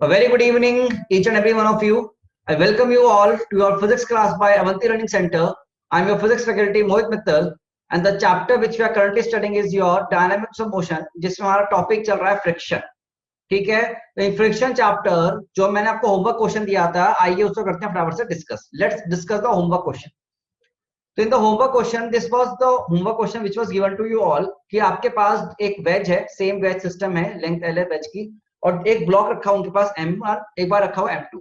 A very good evening, each and every one of you. I welcome you all to your physics class by Avanti Learning Center. I'm your physics faculty Mohit Mittal, and the chapter which we are currently studying is your dynamics of motion, जिसमें हमारा topic चल रहा है friction. ठीक है, तो friction chapter जो मैंने आपको होमवर्क क्वेश्चन दिया था, आइए उसको करते हैं फटाफट से discuss. Let's discuss the homework question. तो in the homework question, this was the homework question which was given to you all कि आपके पास एक वेज है, सेम वेज सिस्टम है, लेंथ एल है वेज की, और एक ब्लॉक रखा हुआ उनके पास m1, एक बार रखा हुआ m2.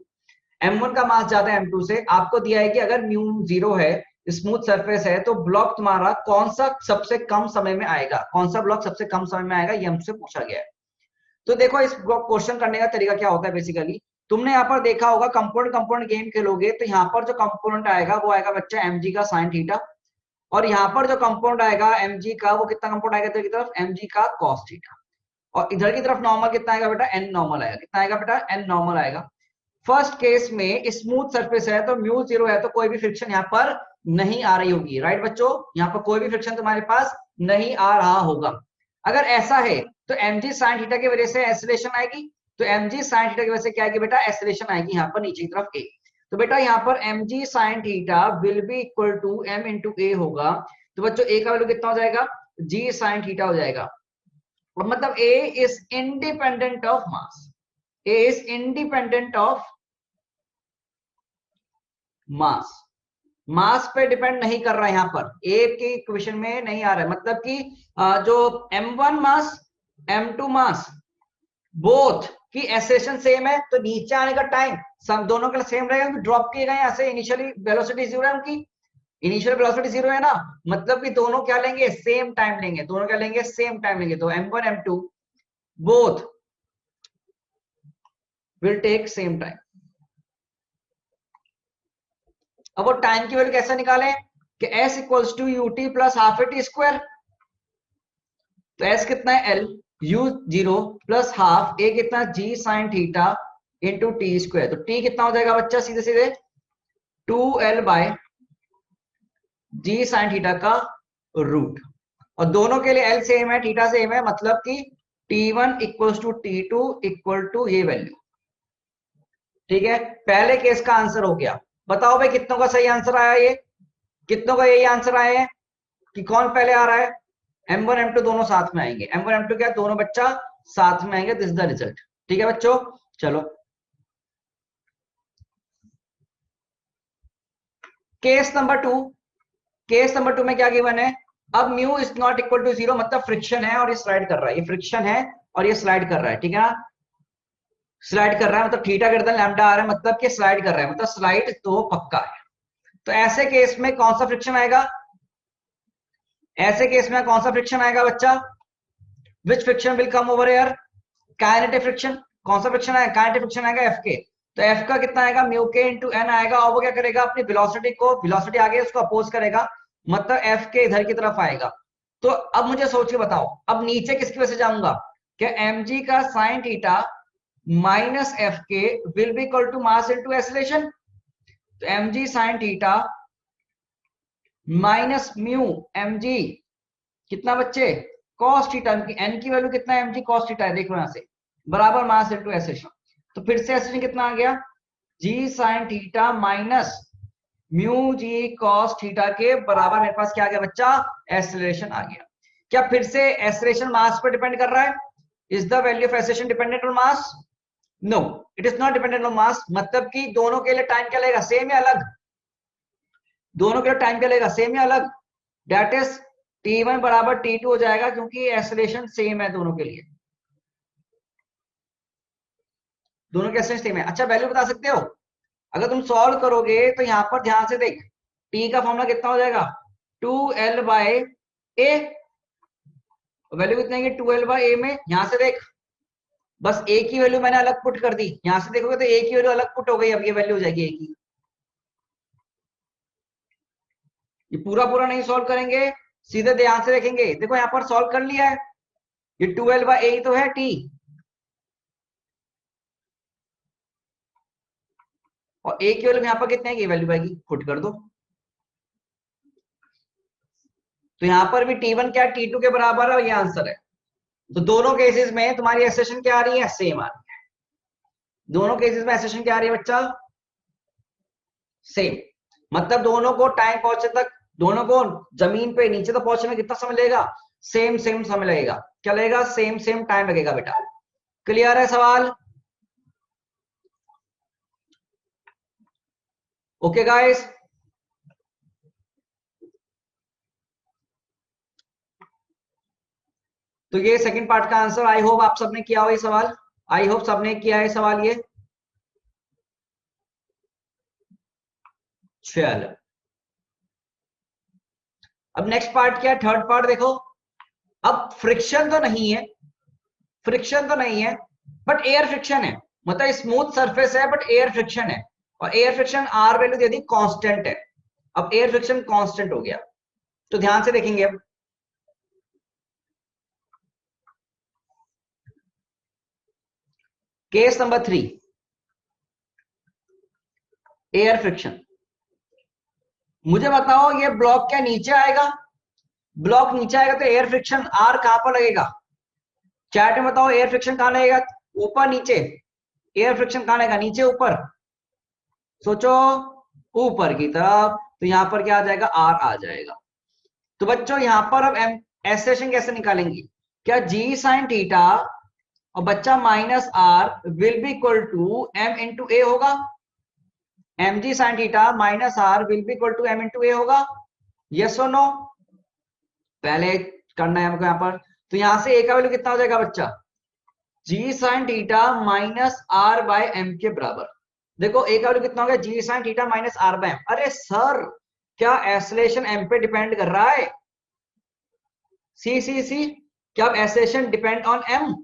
m1 का मास ज्यादा है m2 से. आपको दिया है कि अगर म्यू 0 है, स्मूथ सरफेस है, तो ब्लॉक तुम्हारा कौन सा सबसे कम समय में आएगा, कौन सा ब्लॉक सबसे कम समय में आएगा, ये हमसे पूछा गया है. तो देखो इस क्वेश्चन करने का तरीका क्या होता है. बेसिकली तुमने यहाँ पर देखा होगा, कंपोनेंट कंपोनेंट गेम खेलोगे तो यहाँ पर जो कंपोनेंट आएगा वो आएगा बच्चा mg का साइन थीटा, और यहाँ पर जो कंपोनेंट आएगा mg का, वो कितना कंपोनेंट आएगा इधर की तरफ, mg का cos थीटा, और इधर की तरफ नॉर्मल कितना आएगा बेटा, n नॉर्मल आएगा. कितना आएगा बेटा, n नॉर्मल आएगा. फर्स्ट केस में स्मूथ सरफेस है तो म्यू 0 है, तो कोई भी फ्रिक्शन यहाँ पर नहीं आ रही होगी. राइट बच्चों, यहाँ पर कोई भी फ्रिक्शन तुम्हारे पास नहीं आ रहा होगा. अगर ऐसा है तो mg sin थीटा की वजह से एक्सेलरेशन आएगी. तो mg sin थीटा की वजह से क्या आएगी बेटा, एक्सेलरेशन आएगी यहाँ पर नीचे की तरफ a. तो बेटा यहाँ पर mg sin theta will be equal to m into a होगा. तो बच्चों a का वैल्यू कितना हो जाएगा, g sin थीटा हो जाएगा. और मतलब a is independent of mass, a is independent of mass. Mass पे डिपेंड नहीं कर रहा है यहाँ पर, a के इक्वेशन में नहीं आ रहा है. मतलब कि जो m1 मास m2 मास बोथ की एक्सेलरेशन सेम है, तो नीचे आने का टाइम सब दोनों का सेम रहेगा. ड्रॉप किए गए यहाँ से, इनिशियली वेलोसिटी 0 है उनकी, इनिशियल वेलोसिटी 0 है ना, मतलब कि दोनों क्या लेंगे, सेम टाइम लेंगे. दोनों क्या लेंगे, सेम टाइम लेंगे. तो m1 m2 both will take same time. अब वो टाइम की वैल्यू कैसे निकालें कि s equals to ut plus half a t square. तो s कितना है l, u0 plus half a कितना g sine theta into t square. तो t कितना हो जाएगा बच्चा, सीधे सीधे 2l by G sine theta का रूट. और दोनों के लिए l सेम है, थीटा सेम है, मतलब कि t1 equals to t2 equal to ये वैल्यू. ठीक है, पहले केस का आंसर हो गया. बताओ भाई कितनों का सही आंसर आया, ये कितनों का यही आंसर आया है कि कौन पहले आ रहा है, m1 m2 दोनों साथ में आएंगे. m1 m2 क्या, दोनों बच्चा साथ में आएंगे. This is the result. ठीक है बच्चों, चलो केस नंबर 2. केस नंबर 2 में क्या गिवन है, अब mu is not equal to 0, मतलब फ्रिक्शन है और ये स्लाइड कर रहा है, ये फ्रिक्शन है और ये स्लाइड कर रहा है. ठीक है ना, स्लाइड कर रहा है मतलब थीटा ग्रेटर देन लैम्डा आ रहा है, मतलब कि स्लाइड कर रहा है, मतलब स्लाइड तो पक्का है. तो ऐसे केस में कौन सा फ्रिक्शन आएगा, ऐसे केस में कौन सा फ्रिक्शन आएगा बच्चा, which friction will come over here, kinetic friction. कौन सा फ्रिक्शन आएगा, काइनेटिक फ्रिक्शन आएगा एफ के. तो एफ का कितना आएगा, म्यू के इंटू एन आएगा, और वो क्या करेगा, अपनी वेलोसिटी को, वेलोसिटी आगे उसको अपोज करेगा, मतलब एफ के इधर की तरफ आएगा. तो अब मुझे सोच के बताओ, अब नीचे किसकी वजह से जाऊंगा, क्या एम जी का sine theta minus F K will be equal to mass into acceleration. तो M G sine theta minus mu M G कितना बच्चे, कॉस थीटा. एन की वैल्यू कितना है, एम जी कॉस थीटा है, देखो यहां से, बराबर मास इंटू एक्सेलरेशन. तो फिर से एक्सेलरेशन कितना आ गया, G sine theta minus mu G cos theta के बराबर मेरे पास क्या आ गया बच्चा, एक्सेलरेशन आ गया. क्या फिर से एक्सेलरेशन मास पर डिपेंड कर रहा है, is the value of acceleration dependent on mass, no it is not dependent on mass. मतलब कि दोनों के लिए टाइम क्या लगेगा, सेम या अलग, दोनों के लिए टाइम क्या लगेगा, सेम या अलग. दैट इज t1 बराबर t2 हो जाएगा, क्योंकि एक्सेलरेशन सेम है दोनों के लिए, दोनों के एक्सेलरेशन सेम है. अच्छा वैल्यू बता सकते हो, अगर तुम सॉल्व करोगे तो यहां पर ध्यान से देख, t का फॉर्मूला कितना हो जाएगा, 2l बाय a. वैल्यू कितनी है 2l बाय a में, यहां से देख, बस a की वैल्यू मैंने अलग पुट कर दी, यहां से देखोगे तो a की वैल्यू अलग पुट हो गई, अब ये वैल्यू हो जाएगी a की. ये पूरा पूरा नहीं सॉल्व करेंगे, सीधे ध्यान से देखेंगे. देखो यहां पर सॉल्व कर लिया है, ये 2l बाय a तो है t, और a की वैल्यू यहां पर कितने की वैल्यू आएगी, पुट कर दो. तो यहां पर भी t1 क्या t2 के बराबर है, और ये आंसर है. तो दोनों केसेस में तुम्हारी एक्सेलरेशन क्या आ रही है, सेम आ रही है. दोनों केसेस में एसेशन क्या आ रही है बच्चा? सेम। मतलब दोनों को टाइम पहुंचने तक, दोनों को जमीन पे नीचे तक पहुंचने में कितना समय लगेगा? सेम सेम समय लगेगा। क्या लगेगा? सेम सेम टाइम लगेगा बेटा। क्लियर है सवाल? ओके गाइस, तो ये सेकंड पार्ट का आंसर। आई होप आप सबने किया हो ये सवाल। आई होप सबने किया है सवाल ये। चलो, अब नेक्स्ट पार्ट क्या है? थर्ड पार्ट देखो। अब फ्रिक्शन तो नहीं है, फ्रिक्शन तो नहीं है, बट एयर फ्रिक्शन है। मतलब स्मूथ सरफेस है बट एयर फ्रिक्शन है, और एयर फ्रिक्शन आर वैल्यू दे दी कांस्टेंट है। अब एयर फ्रिक्शन कांस्टेंट हो गया, तो ध्यान से देखेंगे। अब केस नंबर 3, एयर फ्रिक्शन। मुझे बताओ ये ब्लॉक क्या नीचे आएगा? ब्लॉक नीचे आएगा तो एयर फ्रिक्शन आर कहां पर लगेगा? चैट में बताओ, एयर फ्रिक्शन कहां लगेगा? ऊपर नीचे? एयर फ्रिक्शन कहां लगेगा? नीचे ऊपर? सोचो, ऊपर की तरफ। तो यहां पर क्या आ जाएगा? आर आ जाएगा। तो बच्चों यहां पर अब एसेशन कैसे निकालेंगे? क्या जी साइन थीटा और बच्चा minus R will be equal to M into A होगा? M G sine theta minus R will be equal to M into A होगा? यस और नो? पहले करना है हमको यहां पर। तो यहां से ए का वैल्यू कितना हो जाएगा बच्चा? G sine theta minus R by M के बराबर। देखो ए का वैल्यू कितना हो गया? G sine theta minus R by M. अरे सर, क्या एसलेशन एम पे डिपेंड कर रहा है? सी सी सी, क्या acceleration depend on M?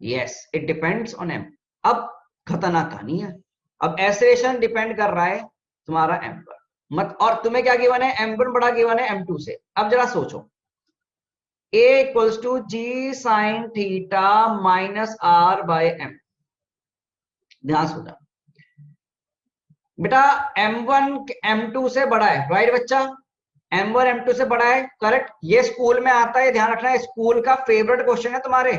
Yes, it depends on M. अब खतरनाक कहानी है। अब एसलेशन डिपेंड कर रहा है तुम्हारा एम पर। मत, और तुम्हें क्या गिवन है? एम1 बड़ा गिवन है एम2 से। अब जरा सोचो, A equals to G sine theta minus R by M. ध्यान से सोचा बेटा, M1 M2 से बड़ा है, राइट बच्चा? M1 M2 से बड़ा है, करेक्ट। ये स्कूल में आता है, ध्यान रखना है, स्कूल का फेवरेट क्वेश्चन है तुम्हारे,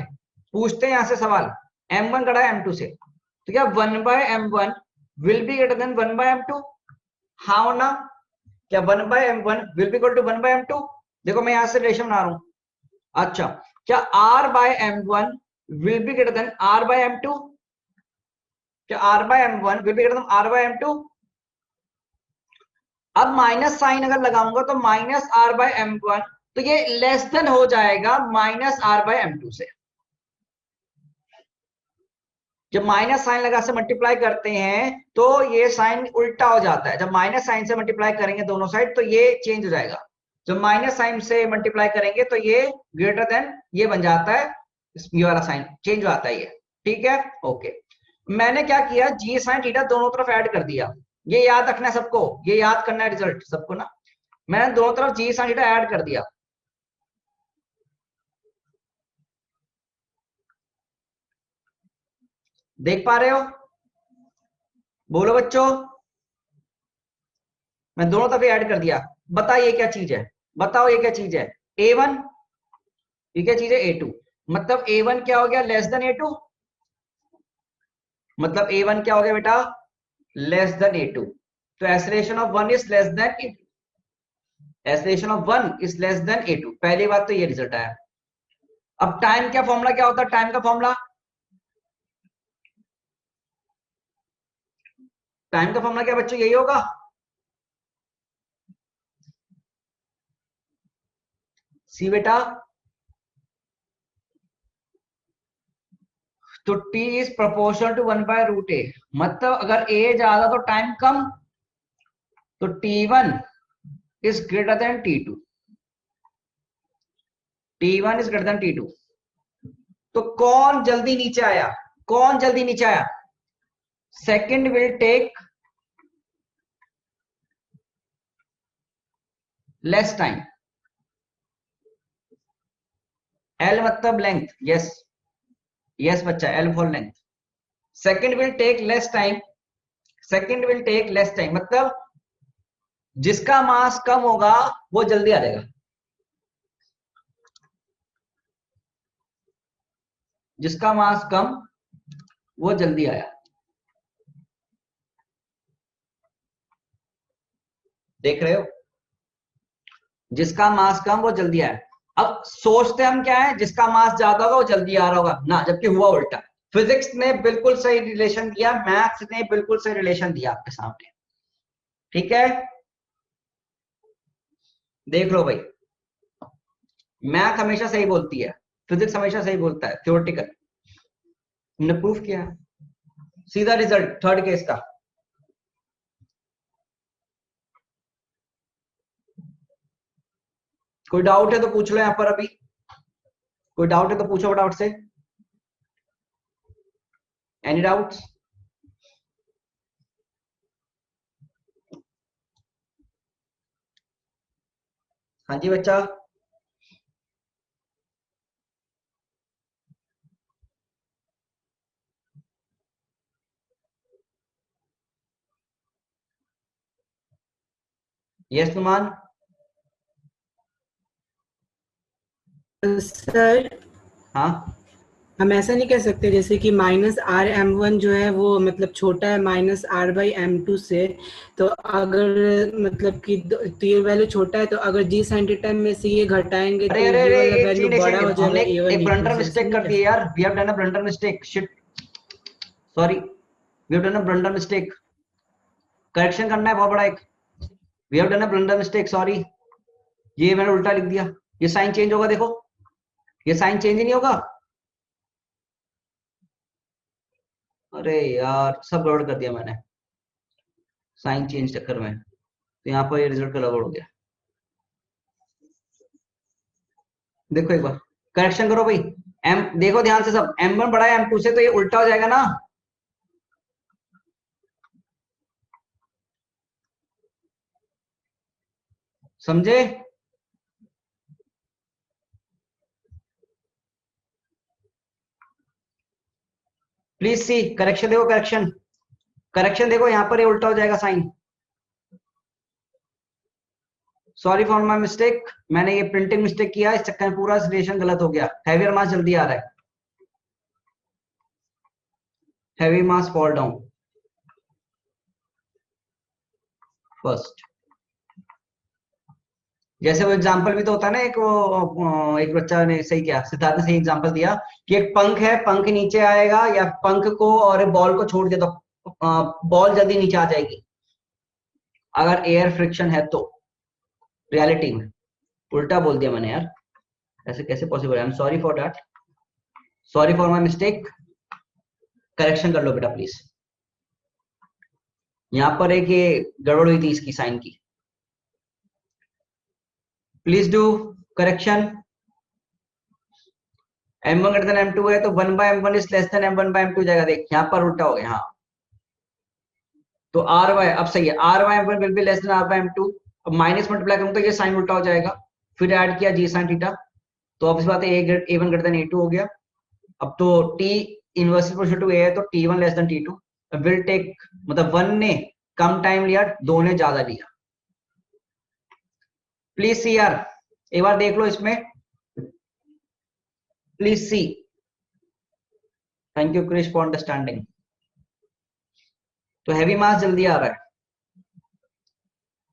पूछते हैं यहां से सवाल। M1 बड़ा है M2 से, तो क्या 1/M1 will be greater than 1/M2? हाँ और ना? क्या 1/M1 will be equal to 1/M2? देखो मैं यहां से रिलेशन बना रहा हूं। अच्छा, क्या R/M1 will be greater than R/M2? क्या R/M1 will be greater than R/M2? अब माइनस साइन अगर लगाऊंगा तो minus R by M one, तो ये लेस देन हो जाएगा minus R by M two से। जब माइनस साइन लगा से मल्टीप्लाई करते हैं तो ये साइन उल्टा हो जाता है। जब माइनस साइन से मल्टीप्लाई करेंगे दोनों साइड तो ये चेंज हो जाएगा। जब माइनस साइन से मल्टीप्लाई करेंगे तो ये ग्रेटर देन ये बन जाता है, ये वाला साइन चेंज हो जाता है ये। ठीक है, ओके। मैंने क्या किया, जी साइन थीटा दोनों तरफ ऐड कर दिया। ये याद रखना है सबको, ये याद करना है रिजल्ट सबको ना। मैंने दोनों तरफ जी साइन थीटा ऐड कर दिया। देख पा रहे हो? बोलो बच्चों। मैं दोनों तरफ ऐड कर दिया। बताइए क्या चीज है? बताओ ये क्या चीज है? A1, ये क्या चीज है? A2। मतलब A1 क्या हो गया? Less than A2। मतलब A1 क्या हो गया बेटा? Less than A2। तो acceleration of 1 is less then A2। Acceleration of 1 is less then A2। पहली बात तो ये रिजल्ट आया। अब टाइम क्या फॉर्मूला क्या होता है? टाइम का फॉर्मूला, टाइम का फॉर्मूला क्या बच्चों? यही होगा। सी बेटा, तो T is proportional to 1/√A। मतलब अगर A ज्यादा तो टाइम कम, तो T1 is greater than T2। T1 is greater than T2। तो कौन जल्दी नीचे आया? कौन जल्दी नीचे आया? Second will take less time. L मतलब लेंथ, यस। यस बच्चा, L for length. Second will take less time. Second will take less time मतलब जिसका मास कम होगा वो जल्दी आ जाएगा। जिसका मास कम वो जल्दी आया। देख रहे हो, जिसका मास कम वो जल्दी आया। अब सोचते हम क्या है, जिसका मास ज्यादा होगा वो जल्दी आ रहा होगा ना, जबकि हुआ उल्टा। फिजिक्स ने बिल्कुल सही रिलेशन दिया, मैथ्स ने बिल्कुल सही रिलेशन दिया आपके सामने। ठीक है, देख लो भाई, मैथ हमेशा सही बोलती है, फिजिक्स हमेशा सही बोलता है, थ्योरेटिकल। हमने प्रूफ किया है। सीधा रिजल्ट थर्ड केस का। कोई डाउट है तो पूछ लो यहां पर अभी, कोई डाउट है तो पूछो फटाफट से। Any doubts? हाँ जी बच्चा। यस नुमान। सर हाँ हम ऐसा नहीं कह सकते जैसे कि -r_m_1 जो है वो मतलब छोटा है -r/m2 से, तो अगर मतलब कि तो ये वैल्यू छोटा है, तो अगर g sin थीटा में से ये घटाएंगे अरे तो अरे ये अरे, वाला एक वैल्यू सेकंड एक बड़ा हो सेकंड, हमने जाएगा एक a1 ब्लंडर e2 से, ऐसा मिस्टेक नहीं कर कह दी है यार, सकते। We have done a blunder mistake, shit, sorry, we have done a blunder mistake. Correction करना है बहुत बड़ा एक, we have done a blunder mistake, sorry. ये मैंने उल्टा लिख दिया, ये साइन चेंज होगा, देखो ये साइन चेंज ही नहीं होगा। अरे यार, सब गड़बड़ कर दिया मैंने साइन चेंज चक्कर में, तो यहाँ पर ये रिजल्ट गड़बड़ हो गया। देखो एक बार करेक्शन करो भाई, एम देखो ध्यान से सब, m1 बड़ा है m2 से, तो ये उल्टा हो जाएगा ना। समझे? प्लीज सी करेक्शन, देखो करेक्शन, करेक्शन देखो, यहाँ पर ये उल्टा हो जाएगा sine. Sorry for my mistake, मैंने ये प्रिंटिंग मिस्टेक किया, इस चक्कर में पूरा रिलेशन गलत हो गया। हैवियर मास जल्दी आ रहा है, हैवी मास फॉल डाउन फर्स्ट। जैसे वो एग्जांपल भी तो होता है ना, एक वो एक बच्चा ने सही किया, सिद्धार्थ ने सही एग्जांपल दिया कि एक पंख है, पंख नीचे आएगा, या पंख को और बॉल को छोड़ दिया तो बॉल जल्दी नीचे आ जाएगी, अगर एयर फ्रिक्शन है तो। रियलिटी में उल्टा बोल दिया मैंने यार, ऐसे कैसे पॉसिबल है? I am sorry for that, sorry for my mistake. Correction कर लो बेटा प्लीज, यहाँ पर एक ये गड़बड़ हुई थी इसकी साइन की, please do correction. m1 greater than m2 है तो 1/m1 is less then m1 by m2 जाएगा, देख यहाँ पर उल्टा हो गया। हाँ तो आर वाई अब सही है, R Y m1 will be less than R by m2। अब माइनस मल्टीप्लाई करूँ तो ये साइन उल्टा हो जाएगा, फिर ऐड किया जी साइन थीटा, तो अब इस बात है a1 ग्रेटर देन a2 हो गया। अब तो t inverse proportional to a है, तो t1 less than t2 will take, मतलब 1 ने कम टाइम लिया, 2 ने ज्यादा लिया। प्लीज सी यार, एक बार देख लो इसमें, please see. Thank you Krish for understanding. तो हैवी मास जल्दी आ रहा है,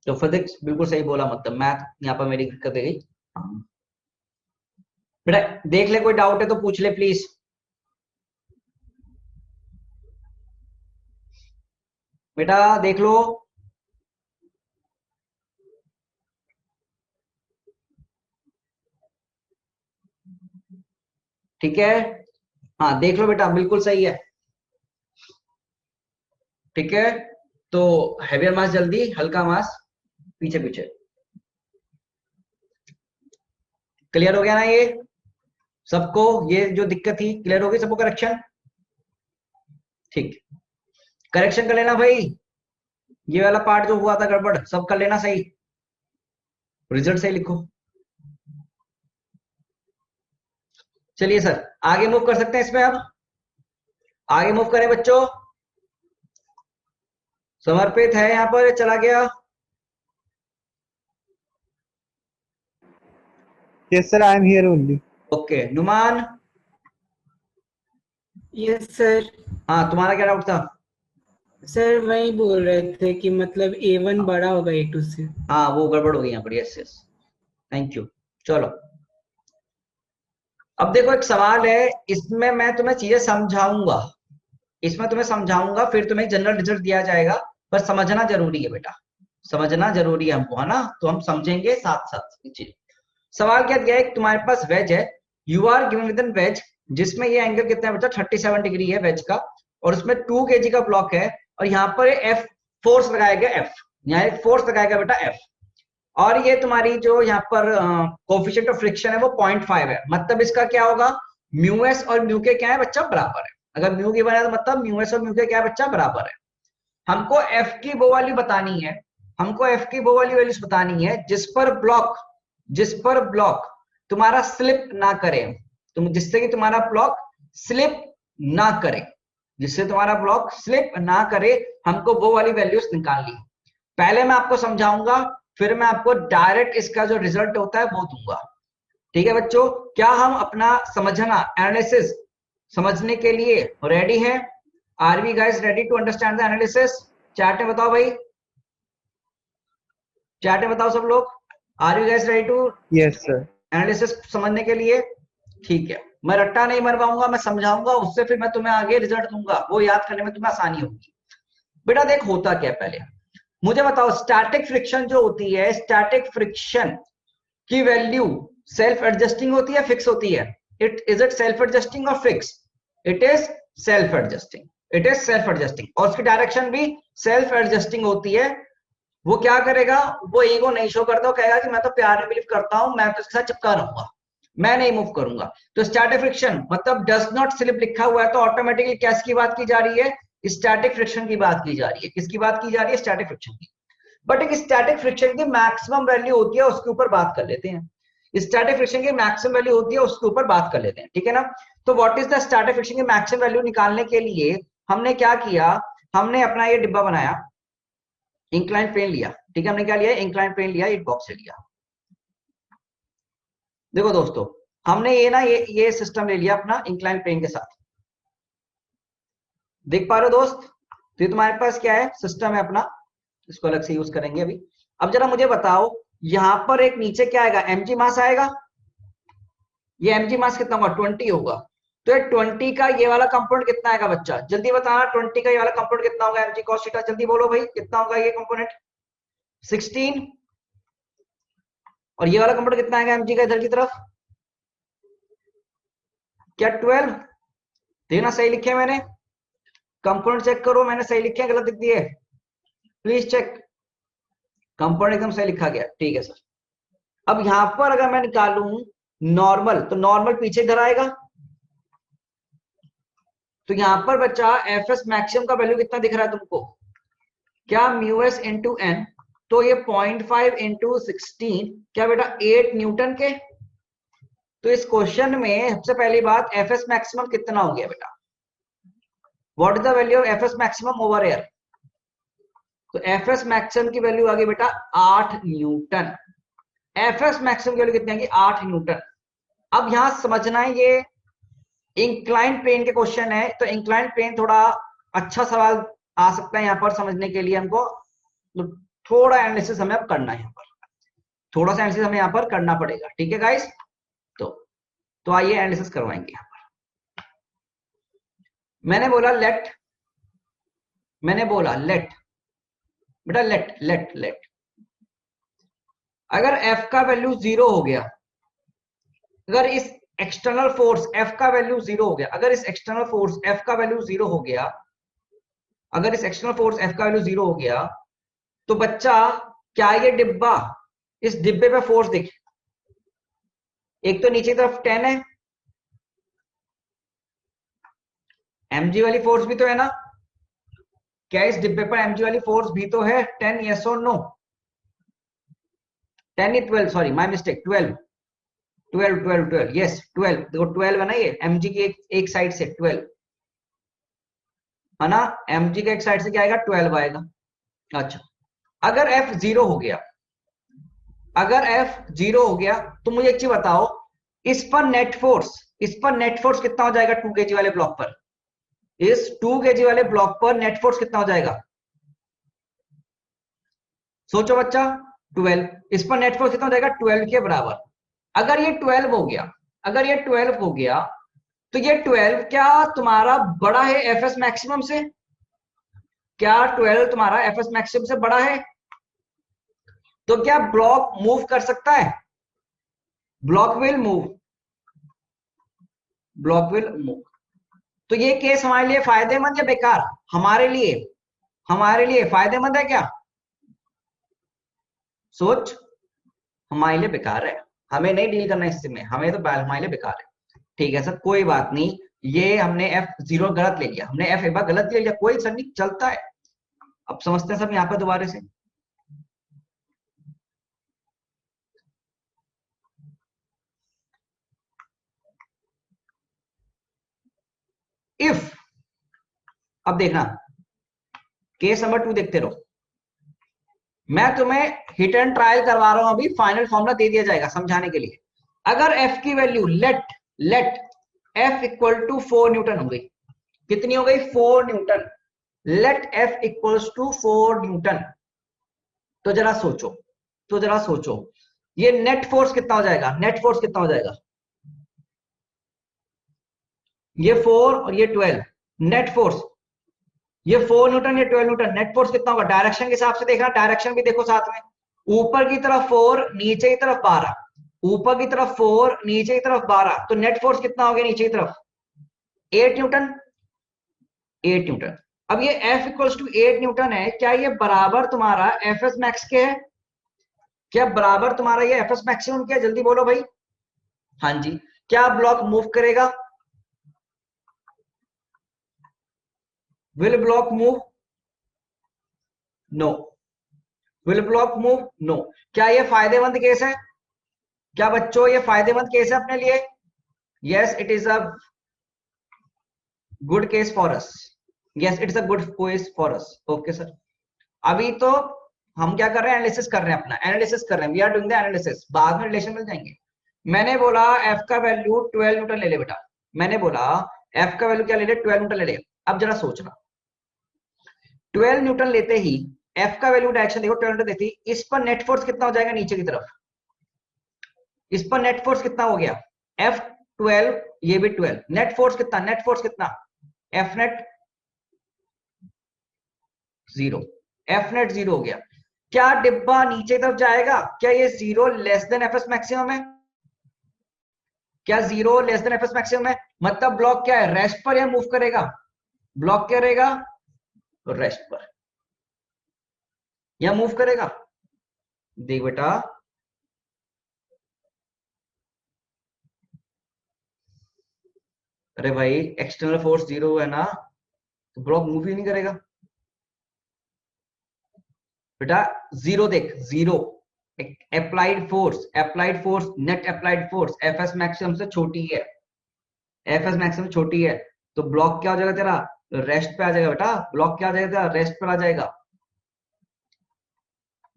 तो फिजिक्स बिल्कुल सही बोला, मतलब मैथ यहाँ पर मेरी दिक्कत है गई। हाँ। बेटा देख ले, कोई डाउट है तो पूछ ले प्लीज। बेटा देख लो, ठीक है, हाँ देख लो बेटा, बिल्कुल सही है। ठीक है, तो हैवियर मास जल्दी, हल्का मास पीछे पीछे। क्लियर हो गया ना ये सबको? ये जो दिक्कत थी क्लियर हो गई सबको? करेक्शन ठीक, करेक्शन कर लेना भाई, ये वाला पार्ट जो हुआ था गड़बड़ सब कर लेना सही, रिजल्ट सही लिखो। चलिए सर आगे मूव कर सकते हैं इसमें, अब आगे मूव करें बच्चों। समर्पित है यहाँ पर, चला गया। Yes, sir, I am here only. Okay Numan. Yes sir. हाँ, तुम्हारा क्या डाउट था? सर वही बोल रहे थे कि मतलब A1 बड़ा होगा A2 से। हाँ, वो गड़बड़ हो गई यहाँ पर। Yes yes, thank you. चलो, अब देखो एक सवाल है, इसमें मैं तुम्हें चीजें समझाऊंगा, इसमें तुम्हें समझाऊंगा, फिर तुम्हें जनरल रिजल्ट दिया जाएगा, पर समझना जरूरी है बेटा, समझना जरूरी है हमको, है ना? तो हम समझेंगे साथ साथ ये चीज। सवाल क्या दिया है कि तुम्हारे पास वेज है, you are given with an wedge, जिसमें ये एंगल कितना है बेटा, 37 डिग्री है वेज का, और उसमें 2 kg का ब्लॉक है, और यहाँ पर एफ फोर्स लगाया गया, एफ यहाँ एक फोर्स लगाया गया बेटा एफ, और ये तुम्हारी जो यहाँ पर कोफिशिएंट ऑफ फ्रिक्शन है वो 0.5 है, मतलब इसका क्या होगा, म्यू एस और म्यू के क्या है बच्चा, बराबर है। अगर म्यू की बना तो मतलब म्यू एस और म्यू के क्या है बच्चा, बराबर है। हमको एफ की वो वाली बतानी है, हमको एफ की वो वाली वैल्यूज बतानी है जिस पर ब्लॉक तुम्हारा स्लिप ना करे, तुम जिससे कि तुम्हारा ब्लॉक स्लिप ना करे, जिससे तुम्हारा ब्लॉक स्लिप ना करे, हमको वो वाली वैल्यूज निकालनी। पहले मैं आपको समझाऊंगा, फिर मैं आपको डायरेक्ट इसका जो रिजल्ट होता है वो दूंगा। ठीक है बच्चों, क्या हम अपना समझना एनालिसिस समझने के लिए रेडी हैं? Are we guys ready to understand the analysis? Chat में बताओ भाई, चैट में बताओ सब लोग, are you guys ready to yes sir. Analysis समझने के लिए? ठीक है, मैं रट्टा नहीं मरवाऊंगा, मैं समझाऊंगा, उससे फिर मैं तुम्हें आगे रिजल्ट दूंगा, वो याद करने में तुम्हें आसानी होगी। बेटा देख होता क्या, पहले मुझे बताओ, स्टैटिक फ्रिक्शन जो होती है, स्टैटिक फ्रिक्शन की वैल्यू सेल्फ एडजस्टिंग होती है, फिक्स होती है? इज इट सेल्फ एडजस्टिंग और fix? It is self adjusting, it is self adjusting, और उसकी डायरेक्शन भी सेल्फ एडजस्टिंग होती है। वो क्या करेगा, वो ईगो नहीं शो करता, वो कहेगा कि मैं तो प्यार में बिलीव करता हूं, मैं तो इसके साथ चिपका रहूंगा, मैं नहीं मूव करूंगा। तो स्टैटिक फ्रिक्शन मतलब डज नॉट स्लिप लिखा हुआ है, तो ऑटोमेटिकली किसकी बात की जा रही है, स्टैटिक फ्रिक्शन की बात की जा रही है। किसकी बात की जा रही है, स्टैटिक फ्रिक्शन की। बट एक स्टैटिक फ्रिक्शन की मैक्सिमम वैल्यू होती है, उसके ऊपर बात कर लेते हैं। स्टैटिक फ्रिक्शन की मैक्सिमम वैल्यू होती है, उसके ऊपर बात कर लेते हैं, ठीक है ना? तो what is the static friction की मैक्सिमम वैल्यू निकालने के लिए हमने क्या किया, हमने अपना ये डिब्बा बनाया, इंक्लाइन प्लेन लिया, ठीक है? हमने क्या लिया, इंक्लाइन प्लेन लिया, एक बॉक्स से लिया। देखो दोस्तों, हमने ये ना ये सिस्टम ले लिया अपना इंक्लाइन प्लेन के साथ, देख पा रहे हो दोस्त? तो ये तुम्हारे पास क्या है, सिस्टम है अपना, इसको अलग से यूज करेंगे अभी। अब जरा मुझे बताओ, यहां पर एक नीचे क्या आएगा, mg मास आएगा, ये mg मास कितना होगा, 20 होगा। तो ये 20 का ये वाला कंपोनेंट कितना आएगा बच्चा, जल्दी बताना, 20 का ये वाला कंपोनेंट कितना होगा, mg cos थीटा, जल्दी बोलो भाई, कितना होगा ये कंपोनेंट? 16। और ये वाला कंपोनेंट कितना आएगा mg का इधर की तरफ, क्या 12? देखना सही लिखे मैंने, कंपोनेंट चेक करो, मैंने सही लिखे गलत लिख दिए, प्लीज चेक। कंपोनेंट एकदम सही लिखा गया, ठीक है सर। अब यहां पर अगर मैं निकालूं नॉर्मल, तो नॉर्मल पीछे इधर आएगा, तो यहां पर बच्चा एफ एस मैक्सिमम का वैल्यू कितना दिख रहा है तुमको, क्या म्यू एस इंटू एन, तो ये 0.5 इंटू 16, क्या बेटा 8 न्यूटन के। तो इस क्वेश्चन में सबसे पहली बात, एफ एस मैक्सिमम कितना हो गया बेटा, what is the value of F S maximum over air? तो एफ एस मैक्सिमम की वैल्यू आ गई बेटा 8 न्यूटन, एफ एस मैक्सिमम की वैल्यू कितनी आएगी, 8 न्यूटन। अब यहां समझना है, ये इंक्लाइन प्लेन के क्वेश्चन है, तो इंक्लाइन प्लेन थोड़ा अच्छा सवाल आ सकता है यहाँ पर समझने के लिए, हमको तो थोड़ा एनालिसिस हमें अब करना है, यहाँ पर थोड़ा सा एनालिसिस हमें यहाँ पर करना पड़ेगा, ठीक है गाइस? तो आइए एनालिसिस करवाएंगे यहाँ पर। मैंने बोला लेट बेटा, लेट अगर f का वैल्यू 0 हो गया, अगर इस एक्सटर्नल फोर्स f का वैल्यू 0 हो गया, अगर इस एक्सटर्नल फोर्स f का वैल्यू 0 हो गया, अगर इस एक्सटर्नल फोर्स f का वैल्यू 0 हो गया, तो बच्चा क्या ये डिब्बा, इस डिब्बे पे फोर्स देख, एक तो नीचे की तरफ 10 है, mg वाली फोर्स भी तो है ना, क्या इस डिब्बे पर mg वाली फोर्स भी तो है 10, यस और नो? 10 ही 12, सॉरी माय मिस्टेक, 12 यस 12, देखो 12 है ना, ये mg की एक साइड से 12 है ना, mg का एक साइड से क्या आएगा, 12 आएगा। अच्छा, अगर f 0 हो गया, अगर f 0 हो गया, तो मुझे एक चीज बताओ, इस पर नेट फोर्स कितना हो जाएगा 2 kg वाले ब्लॉक पर? इस 2 kg वाले ब्लॉक पर नेट फोर्स कितना हो जाएगा? सोचो बच्चा, 12। इस पर नेट फोर्स कितना हो जाएगा? 12 के बराबर। अगर ये 12 हो गया, अगर ये 12 हो गया, तो ये 12 क्या तुम्हारा बड़ा है एफएस मैक्सिमम से? क्या 12 तुम्हारा एफएस मैक्सिमम से बड़ा है? तो क्या ब्लॉक मूव कर सकता है? Block will move, block will move. तो ये केस हमारे लिए फायदेमंद या बेकार? हमारे लिए, हमारे लिए फायदेमंद है क्या? सोच, हमारे लिए बेकार है, हमें नहीं डील करना इससे में, हमें तो हमारे लिए बेकार है। ठीक है सर, कोई बात नहीं, ये हमने F0 गलत ले लिया, हमने F एक बार गलत ले लिया, कोई सर नहीं, चलता है। अब समझते हैं सब यहाँ पर दोबारा से। इफ, अब देखना, केस नंबर 2 देखते रहो। मैं तुम्हें हिट एंड ट्रायल करवा रहा हूं, अभी फाइनल फॉर्मूला दे दिया जाएगा समझाने के लिए। अगर F की value let F equal to 4 newton हो गई, कितनी हो गई? 4 newton. Let F equals to 4 newton. तो जरा सोचो, तो जरा सोचो, ये नेट फोर्स कितना हो जाएगा? नेट फोर्स कितना हो जाएगा? ये 4 और ये 12, नेट फोर्स, ये 4 न्यूटन, ये 12 न्यूटन, नेट फोर्स कितना होगा? डायरेक्शन के हिसाब से देखना, डायरेक्शन भी देखो साथ में। ऊपर की तरफ 4, नीचे की तरफ 12, ऊपर की तरफ 4, नीचे की तरफ 12, तो नेट फोर्स कितना हो गया नीचे की तरफ? 8 न्यूटन, 8 न्यूटन। अब ये F इक्वल्स टू 8 न्यूटन है, क्या ये बराबर तुम्हारा एफएस मैक्स के है? क्या बराबर तुम्हारा ये एफएस मैक्सिमम के है? जल्दी बोलो भाई। हाँ जी। क्या ब्लॉक मूव करेगा? Will block move? No. Will block move? No. क्या ये फायदेमंद केस है? क्या बच्चों ये फायदेमंद केस है अपने लिए? Yes it is a good case for us, yes it is a good case for us. Okay sir, अभी तो हम क्या कर रहे हैं? एनालिसिस कर रहे हैं, अपना एनालिसिस कर रहे हैं, we are doing the analysis, बाद में रिलेशन मिल जाएंगे। मैंने बोला F का वैल्यू 12 न्यूटन ले ले बेटा, मैंने बोला F का वैल्यू क्या ले ले? 12 न्यूटन ले ले। अब जरा सोचना, 12 न्यूटन लेते ही F का वैल्यू, डायरेक्शन देखो, 12 न्यूटन देती, इस पर नेट फोर्स कितना हो जाएगा नीचे की तरफ? इस पर नेट फोर्स कितना हो गया? F12, ये भी 12, नेट फोर्स कितना? नेट फोर्स कितना? F नेट 0, F नेट 0 हो गया। क्या डिब्बा नीचे की तरफ जाएगा? क्या ये 0 लेस देन एफएस मैक्सिमम है? क्या 0 लेस देन एफएस मैक्सिमम है? मतलब ब्लॉक क्या है? रेस्ट पर या मूव करेगा? ब्लॉक क्या रहेगा? रेस्ट पर, या मूव करेगा? देख बेटा, अरे भाई एक्सटर्नल फोर्स 0 है ना, तो ब्लॉक मूव ही नहीं करेगा बेटा। 0 देख, 0 applied force, applied force, net applied force FS maximum से छोटी है, एफएस मैक्सिमम छोटी है, तो ब्लॉक क्या हो जाएगा तेरा? रेस्ट पे आ जाएगा बेटा। ब्लॉक क्या आ जाएगा तेरा? रेस्ट पर आ जाएगा।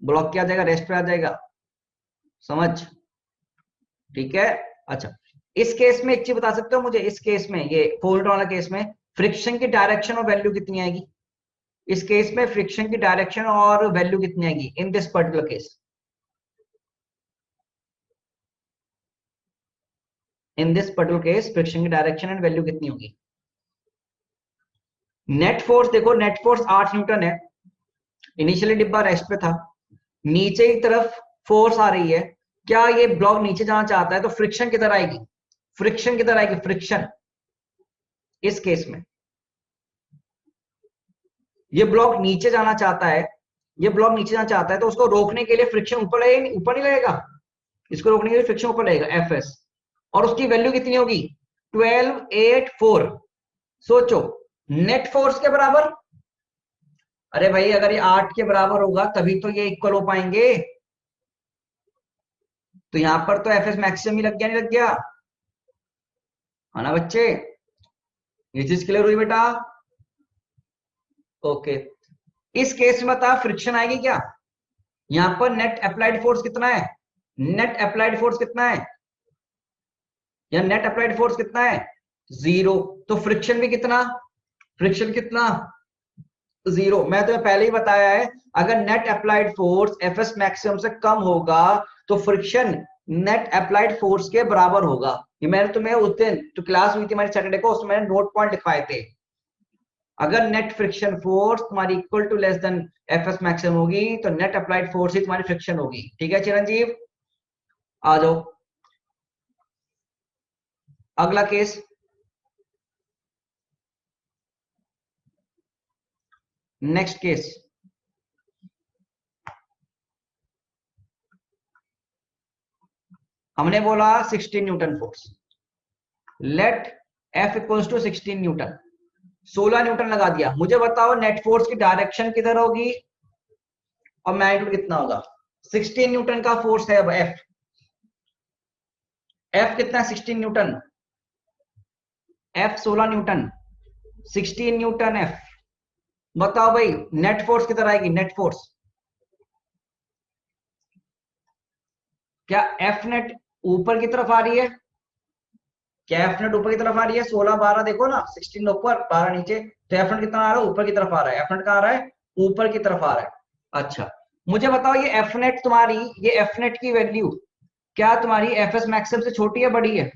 ब्लॉक क्या आ जाएगा? रेस्ट पे आ जाएगा। समझ? ठीक है। अच्छा, इस केस में एक चीज बता सकते हो मुझे? इस केस में, ये फोल्ड वाला केस में, फ्रिक्शन की डायरेक्शन और वैल्यू कितनी आएगी? इस केस में फ्रिक्शन की डायरेक्शन और वैल्यू कितनी आएगी in this particular case? In this particular case friction की डायरेक्शन एंड वैल्यू कितनी होगी? नेट फोर्स देखो, नेट फोर्स 8 न्यूटन है, इनिशियली डिब्बा रेस्ट पे था, नीचे की तरफ फोर्स आ रही है, क्या ये ब्लॉक नीचे जाना चाहता है? तो फ्रिक्शन किधर आएगी? फ्रिक्शन किधर आएगी? फ्रिक्शन इस केस में, ये ब्लॉक नीचे जाना चाहता है, ये ब्लॉक नीचे जाना चाहता है, तो उसको रोकने के लिए फ्रिक्शन ऊपर लगेगा, ऊपर नहीं लगेगा? इसको रोकने के लिए फ्रिक्शन ऊपर लगेगा एफएस, और उसकी वैल्यू कितनी होगी? 12, 8, 4। सोचो, नेट फोर्स के बराबर। अरे भाई अगर ये 8 के बराबर होगा तभी तो ये इक्वल हो पाएंगे, तो यहां पर तो एफएस मैक्सिमम ही लग गया, नहीं लग गया? है ना बच्चे? ये चीज क्लियर हुई बेटा? ओके, इस केस में बता फ्रिक्शन आएगी क्या? यहां पर नेट अप्लाइड फोर्स कितना है? नेट अप्लाइड फोर्स कितना है? या नेट अप्लाइड फोर्स कितना है? 0, तो फ्रिक्शन भी कितना? फ्रिक्शन कितना, 0। मैं तुम्हें पहले ही बताया है, अगर net applied force FS maximum से कम होगा तो फ्रिक्शन नेट अप्लाइड फोर्स के बराबर होगा। ये मैंने तुम्हें उस दिन जो क्लास हुई थी हमारी सैटरडे को, उसमें मैंने नोट पॉइंट लिखवाए थे। अगर नेट फ्रिक्शन फोर्स तुम्हारी equal to less than FS maximum होगी तो नेट अप्लाइड फोर्स ही तुम्हारी फ्रिक्शन होगी। ठीक है चिरंजीव, आ जाओ अगला केस। नेक्स्ट केस, हमने बोला 16 newton force, let F equals to 16 newton, 16 newton लगा दिया। मुझे बताओ नेट फोर्स की डायरेक्शन किधर होगी और मैग्नीट्यूड कितना होगा। 16 न्यूटन का फोर्स है, अब एफ, एफ कितना है 16 Newton, F 16 newton, 16 Newton F. बताओ भाई नेट फोर्स किधर आएगी, नेट फोर्स, क्या एफ नेट ऊपर की तरफ आ रही है, क्या एफ नेट ऊपर की तरफ आ रही है, 16 12 देखो ना, 16 ऊपर 12 नीचे, तो एफ नेट कितना आ रहा है, ऊपर की तरफ आ रहा है। एफ नेट कहां आ रहा है, ऊपर की तरफ आ रहा है। अच्छा मुझे बताओ ये एफ नेट तुम्हारी, ये एफ नेट की वैल्यू क्या तुम्हारी एफ एस मैक्सिमम से छोटी है बड़ी है,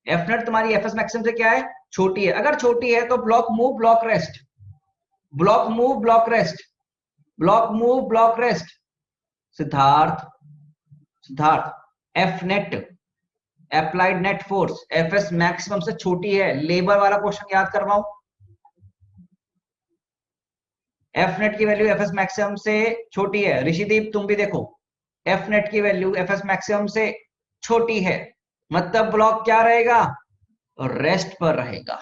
एफ नेट तुम्हारी एफ एस मैक्सिमम से क्या है, छोटी है। अगर छोटी है तो block move block rest, block move block rest, block move block rest. Siddharth, Siddharth F net applied net force F S maximum से छोटी है, लेबर वाला क्वेश्चन याद करवाऊं। एफ नेट की वैल्यू एफ एस मैक्सिमम से छोटी है, ऋषिदीप तुम भी देखो, एफ नेट की वैल्यू एफ एस मैक्सिमम से छोटी है, मतलब ब्लॉक क्या रहेगा, रेस्ट पर रहेगा।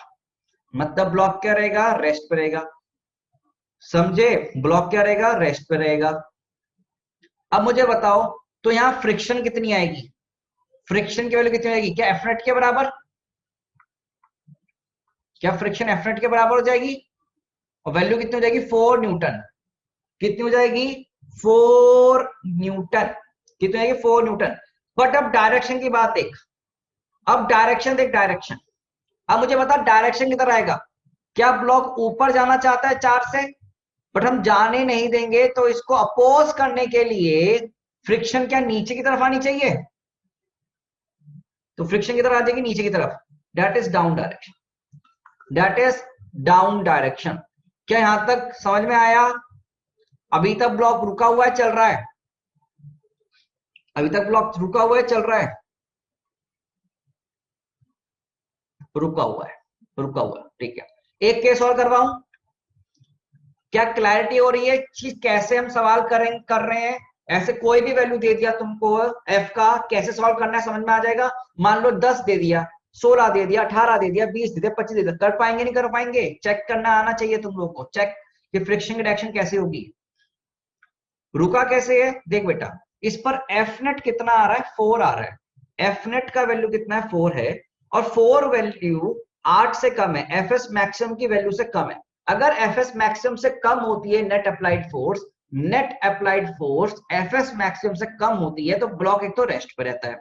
मतलब ब्लॉक क्या रहेगा, रेस्ट पर रहेगा। समझे, ब्लॉक क्या रहेगा, रेस्ट पर रहेगा। अब मुझे बताओ तो यहां फ्रिक्शन कितनी आएगी, फ्रिक्शन की वैल्यू कितनी आएगी, क्या एफ नेट के बराबर, क्या फ्रिक्शन एफ नेट के बराबर हो जाएगी, और वैल्यू कितनी हो जाएगी 4 न्यूटन, कितनी हो जाएगी 4 न्यूटन, कितनी हो जाएगी 4 न्यूटन। बट अब डायरेक्शन की बात देख, अब डायरेक्शन देख, डायरेक्शन, अब मुझे बता डायरेक्शन किधर आएगा, क्या ब्लॉक ऊपर जाना चाहता है 4 से, बट हम जाने नहीं देंगे, तो इसको अपोज करने के लिए फ्रिक्शन क्या नीचे की तरफ आनी चाहिए, तो फ्रिक्शन किधर आ जाएगी, नीचे की तरफ, that is down direction, that is down direction. क्या यहां तक समझ में आया, अभी तक ब्लॉक रुका हुआ है चल रहा है, अभी तक ब्लॉक रुका हुआ है चल रहा है, रुका हुआ है, रुका हुआ है, ठीक है। एक केस और करवाऊं, क्या क्लैरिटी हो रही है चीज कैसे हम सवाल कर रहे हैं। ऐसे कोई भी वैल्यू दे दिया तुमको एफ का, कैसे सॉल्व करना है समझ में आ जाएगा। मान लो 10 दे दिया, 16 दे दिया, 18 दे दिया, 20 दे दिया, 25 दे दिया, कर पाएंगे नहीं कर पाएंगे, चेक करना आना चाहिए तुम लोग को, चेक कि फ्रिक्शन की डायरेक्शन कैसे होगी, रुका कैसे है। देख बेटा इस पर एफ नेट कितना आ रहा है, 4 आ रहा है, एफ नेट का वैल्यू कितना है 4 है, और 4 वैल्यू 8 से कम है, एफ एस मैक्सिमम की वैल्यू से कम है। अगर एफ एस मैक्सिमम से कम होती है net applied force, net applied force F S maximum से कम होती है तो ब्लॉक एक तो रेस्ट पे रहता है,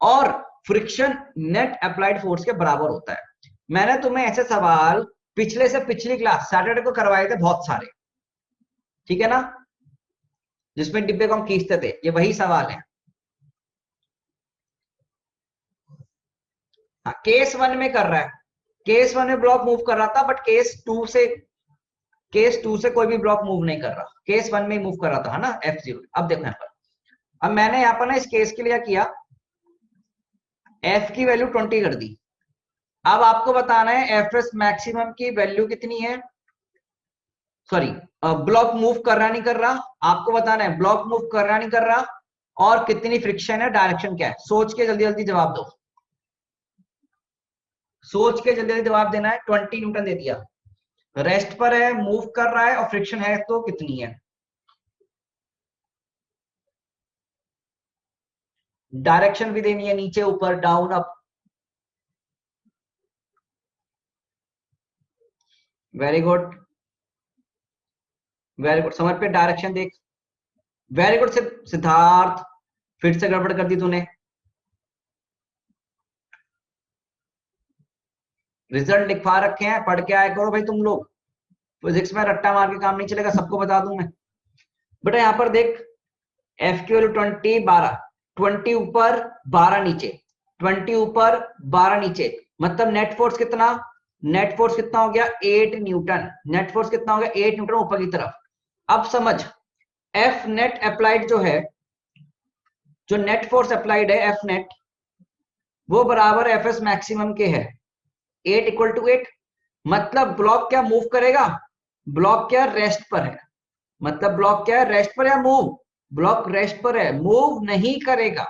और फ्रिक्शन नेट अप्लाइड फोर्स के बराबर होता है। मैंने तुम्हें ऐसे सवाल पिछले से पिछली क्लास सैटरडे को करवाए थे बहुत सारे, ठीक है ना, जिसमें डिब्बे को हम खींचते थे, ये वही सवाल है। हाँ, केस 1 में कर रहा है, केस 1 में ब्लॉक मूव कर रहा था, बट केस 2 से कोई भी ब्लॉक मूव नहीं कर रहा, केस 1 में ही मूव कर रहा था, है ना F0। अब देखो यहाँ पर, अब मैंने यहाँ पर ना इस केस के लिए किया, F की वैल्यू 20 कर दी। अब आपको बताना है एफ एस मैक्सिमम की वैल्यू कितनी है, सॉरी ब्लॉक मूव कर रहा नहीं कर रहा, आपको बताना है ब्लॉक मूव कर रहा नहीं कर रहा, और कितनी फ्रिक्शन है, डायरेक्शन क्या है। सोच के जल्दी जल्दी जवाब दो, सोच के जल्दी जल्दी जवाब देना है। 20 न्यूटन दे दिया, रेस्ट पर है, मूव कर रहा है, और फ्रिक्शन है तो कितनी है, डायरेक्शन भी देनी है, नीचे ऊपर down up. Very good, very good, समझ पे डायरेक्शन देख, वेरी गुड सिद्धार्थ, फिर से गड़बड़ कर दी तूने, रिजल्ट लिखवा रखे हैं, पढ़ के आया करो भाई तुम लोग। फिजिक्स में रट्टा मार के काम नहीं चलेगा, सबको बता दूं मैं। बेटा यहाँ पर देख, एफ की वैल्यू 20 12, 20 ऊपर 12 नीचे, 20 ऊपर 12 नीचे, मतलब नेट फोर्स कितना, नेट फोर्स कितना हो गया 8 न्यूटन। नेट फोर्स कितना हो गया 8 न्यूटन ऊपर की तरफ। अब समझ, एफ नेट अप्लाइड जो है, जो नेट फोर्स अप्लाइड है एफ नेट, वो बराबर एफ एस मैक्सिमम के है। 8 इक्वल टू 8, मतलब ब्लॉक क्या मूव करेगा, ब्लॉक क्या रेस्ट पर है, मतलब ब्लॉक क्या है रेस्ट पर या मूव, ब्लॉक रेस्ट पर है, मूव नहीं करेगा,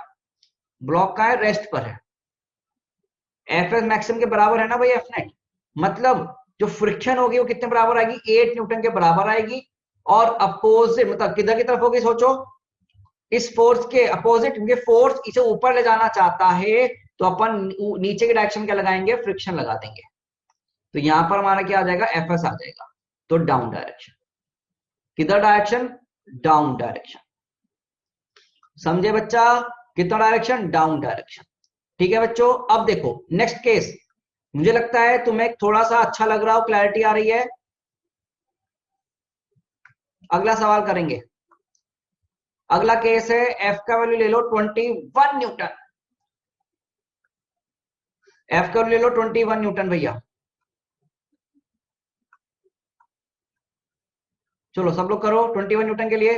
ब्लॉक का है रेस्ट पर है। एफ एस मैक्सिमम के बराबर है ना भाई एफ नेट, मतलब जो फ्रिक्शन होगी वो कितने बराबर आएगी 8 न्यूटन के बराबर आएगी। और अपोजिट मतलब किधर की तरफ होगी सोचो, इस फोर्स के अपोजिट, क्योंकि फोर्स इसे ऊपर ले जाना चाहता है तो अपन नीचे के डायरेक्शन क्या लगाएंगे, फ्रिक्शन लगा देंगे। तो यहां पर हमारा क्या आ जाएगा एफ एस आ जाएगा, तो डाउन डायरेक्शन। किधर डायरेक्शन, डाउन डायरेक्शन। समझे बच्चा, कितना डायरेक्शन, डाउन डायरेक्शन। ठीक है बच्चों, अब देखो नेक्स्ट केस, मुझे लगता है तुम्हें थोड़ा सा अच्छा लग रहा हो, क्लैरिटी आ रही है। अगला सवाल करेंगे। अगला केस है, एफ का वैल्यू ले लो 21 न्यूटन, एफ का वैल्यू ले लो 21 न्यूटन भैया। चलो सब लोग करो 21 न्यूटन के लिए,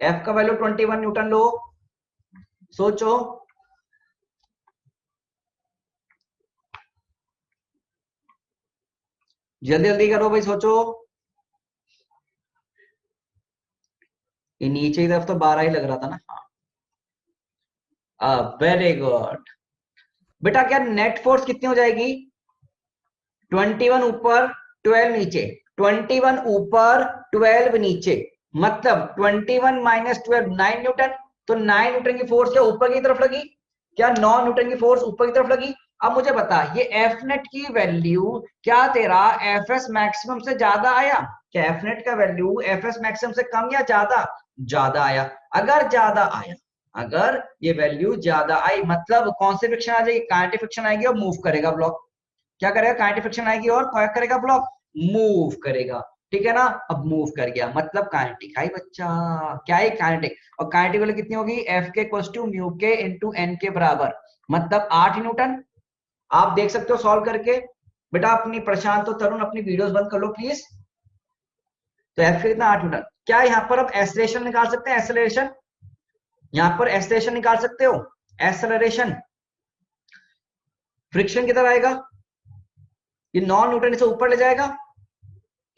एफ का वैल्यू 21 न्यूटन लो, सोचो। जल्दी जल्दी करो भाई, सोचो। ये नीचे की तरफ तो 12 ही लग रहा था ना, हाँ वेरी गुड। बेटा क्या नेट फोर्स कितनी हो जाएगी, 21 ऊपर 12 नीचे, 21 ऊपर 12 नीचे, मतलब 21 माइनस 12 9 न्यूटन। तो 9 न्यूटन की फोर्स क्या ऊपर की तरफ लगी, क्या 9 न्यूटन की फोर्स ऊपर की तरफ लगी। अब मुझे बता, ये एफ नेट की वैल्यू क्या तेरा एफ एस मैक्सिमम से ज्यादा आया, क्या एफ नेट का वैल्यू एफ एस मैक्सिमम से कम या ज्यादा, ज्यादा आया। अगर ज्यादा आया, अगर ये वैल्यू ज्यादा आई, मतलब कौन सी फ्रिक्शन आ जाएगी, काइनेटिक फ्रिक्शन आएगी और मूव करेगा ब्लॉक। क्या करेगा, काइनेटिक फ्रिक्शन आएगी और क्या करेगा, ब्लॉक मूव करेगा। ठीक है ना, अब मूव कर गया मतलब काइनेटिक आई बच्चा, क्या है काइनेटिक। और काइनेटिक वैल्यू कितनी होगी, एफ के इक्वल्स टू म्यू के इनटू एन के बराबर, मतलब 8 न्यूटन। आप देख सकते हो सॉल्व करके। बेटा अपनी प्रशांत और तरुण अपनी वीडियोस बंद कर लो प्लीज। तो एफ के कितना 8 न्यूटन। क्या यहाँ पर अब एक्सेलरेशन निकाल सकते हैं, एक्सेलरेशन, यहाँ पर एक्सेलरेशन निकाल सकते हो, एक्सेलरेशन। फ्रिक्शन किधर आएगा, ये 9 न्यूटन इसे ऊपर ले जाएगा,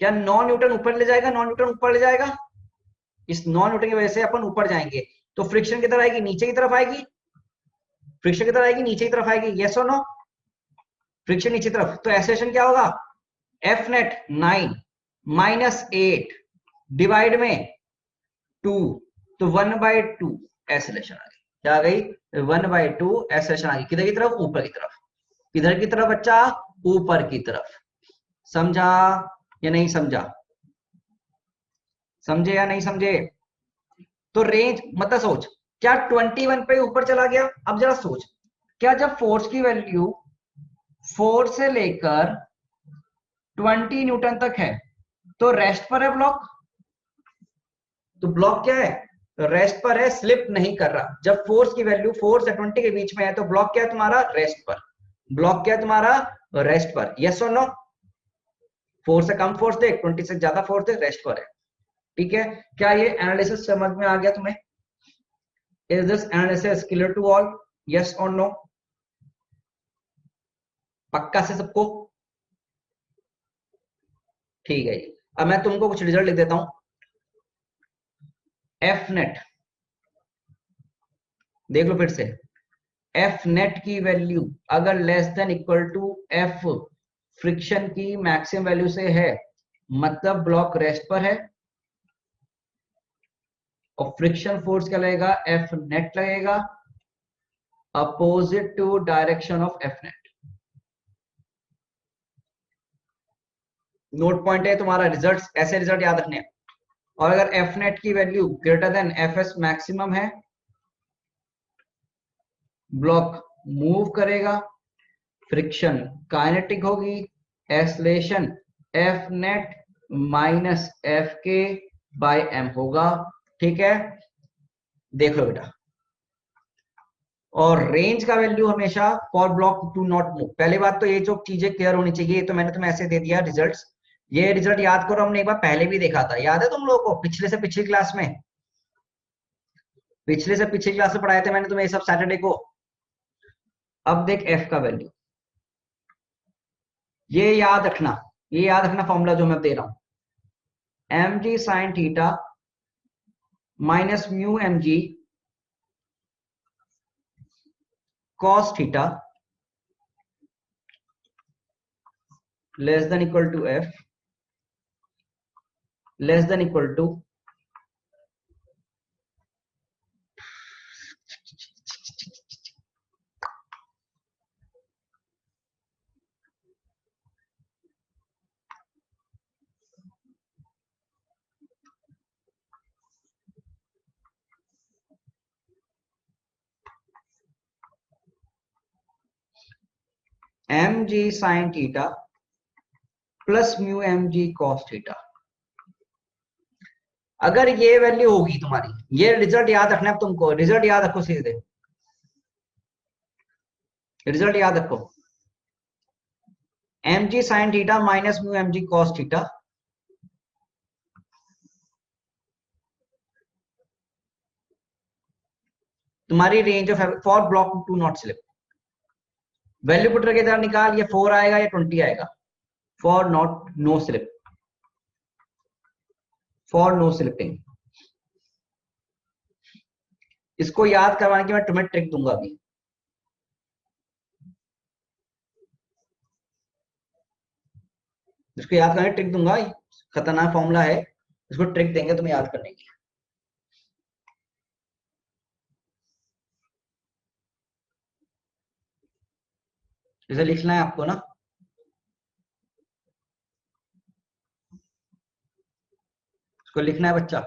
क्या 9 न्यूटन ऊपर ले जाएगा, 9 न्यूटन ऊपर ले जाएगा, इस 9 न्यूटन की वजह से अपन ऊपर जाएंगे। तो फ्रिक्शन किधर आएगी, नीचे की तरफ आएगी, फ्रिक्शन किधर आएगी, नीचे की तरफ आएगी, यस और नो, फ्रिक्शन नीचे तरफ। तो एक्सेलरेशन क्या होगा, एफ नेट 9 माइनस 8 डिवाइड में 2, तो 1/2 एक्सेलरेशन आ गई। क्या आ गई, 1/2 एक्सेलरेशन आ गई। किधर की तरफ, ऊपर की तरफ। किधर की तरफ बच्चा, ऊपर की तरफ। समझा या नहीं समझा, समझे या नहीं समझे। तो रेंज मतलब सोच, क्या 21 पे ऊपर चला गया। अब जरा सोच, क्या जब फोर्स की वैल्यू 4 से लेकर 20 न्यूटन तक है तो रेस्ट पर है ब्लॉक, तो ब्लॉक क्या है, रेस्ट पर है, स्लिप नहीं कर रहा। जब फोर्स की वैल्यू 4 से 20 के बीच में है तो ब्लॉक क्या है तुम्हारा, रेस्ट पर। ब्लॉक क्या है तुम्हारा, रेस्ट पर, यस और नो। 4 से कम फोर्स दे, 20 से ज्यादा फोर्स दे, रेस्ट पर है। ठीक है, क्या ये एनालिसिस समझ में आ गया तुम्हें, is this analysis clear to all, yes और नो, पक्का से सबको। ठीक है जी, अब मैं तुमको कुछ रिजल्ट लिख देता हूं। एफ नेट देख लो फिर से, एफ नेट की वैल्यू अगर less than equal to F friction की मैक्सिमम वैल्यू से है, मतलब ब्लॉक रेस्ट पर है, और फ्रिक्शन फोर्स क्या लगेगा, एफ नेट लगेगा, opposite to direction of F net. Note point है तुम्हारा, रिजल्ट्स ऐसे रिजल्ट याद रखने। और अगर एफ नेट की वैल्यू greater than F S maximum है, ब्लॉक मूव करेगा, फ्रिक्शन, काइनेटिक होगी acceleration F net minus F के बाय एम होगा। ठीक है, देख लो बेटा। और रेंज का वैल्यू हमेशा for block to not move. पहली बात तो ये जो चीजें क्लियर होनी चाहिए, तो मैंने तुम्हें ऐसे दे दिया रिजल्ट्स। ये रिजल्ट याद करो, हमने एक बार पहले भी देखा था, याद है तुम लोगों को? पिछले से पिछली क्लास में, पिछले से पिछली क्लास में पढ़ाए थे मैंने तुम्हें ये सब सैटरडे को। अब देख एफ का वैल्यू, ये याद रखना, ये याद रखना फॉर्मूला जो मैं दे रहा हूं, M G sine theta minus mu M G cos theta less than equal to f less than equal to mg sin theta plus mu M G cos theta. अगर ये वैल्यू होगी तुम्हारी, ये रिजल्ट याद रखना है तुमको, रिजल्ट याद रखो सीधे, रिजल्ट याद रखो, M G sine theta minus mu M G cos theta. तुम्हारी range of for block to not slip, value put करके इधर निकाल, ये 4 आएगा या 20 आएगा, for not no slip, for no slipping. इसको याद करवाने की मैं तुम्हें ट्रिक दूंगा अभी। इसको याद करने की ट्रिक दूंगा, खतरनाक फॉर्मूला है, इसको ट्रिक देंगे तुम्हें याद करने की। इसे लिखना है आपको ना, इसको लिखना है बच्चा।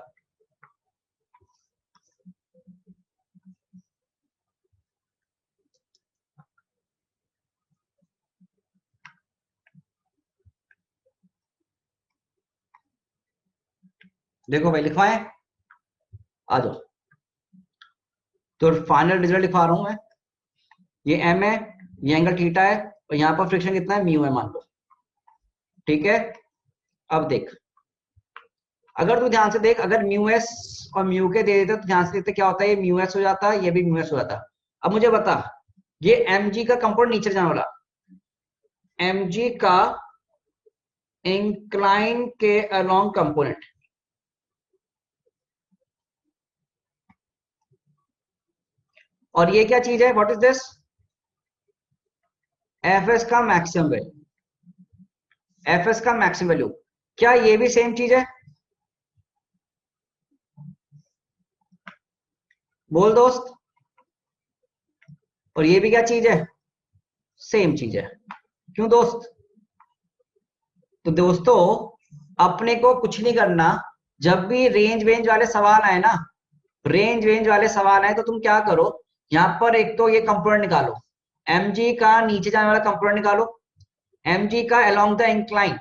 देखो भाई लिखवाएं, आ जाओ। तो फाइनल रिजल्ट लिखवा रहा हूं मैं, ये एम है, ये एंगल थीटा है, और यहां पर फ्रिक्शन कितना है, म्यू है मान लो। ठीक है, अब देख, अगर तू ध्यान से देख, अगर म्यू एस और म्यू के दे देते तो ध्यान से देखते क्या होता है, ये म्यू एस हो जाता है, ये भी म्यू एस हो जाता है। अब मुझे बता, ये एम जी का कंपोनेंट नीचे जाने वाला, एम जी का इंक्लाइन के अलोंग कंपोनेंट, और ये क्या चीज है, what is this, F S का मैक्सिमम वैल्यू, एफ एस का मैक्सिमम वैल्यू। क्या ये भी सेम चीज है? बोल दोस्त। और ये भी क्या चीज है, सेम चीज है। क्यों दोस्त? तो दोस्तों अपने को कुछ नहीं करना, जब भी रेंज वेंज वाले सवाल आए ना, रेंज वेंज वाले सवाल आए तो तुम क्या करो, यहां पर एक तो ये कंपोनेंट निकालो, mg का नीचे जाने वाला कंपोनेंट निकालो, mg का अलोंग द इंक्लाइन,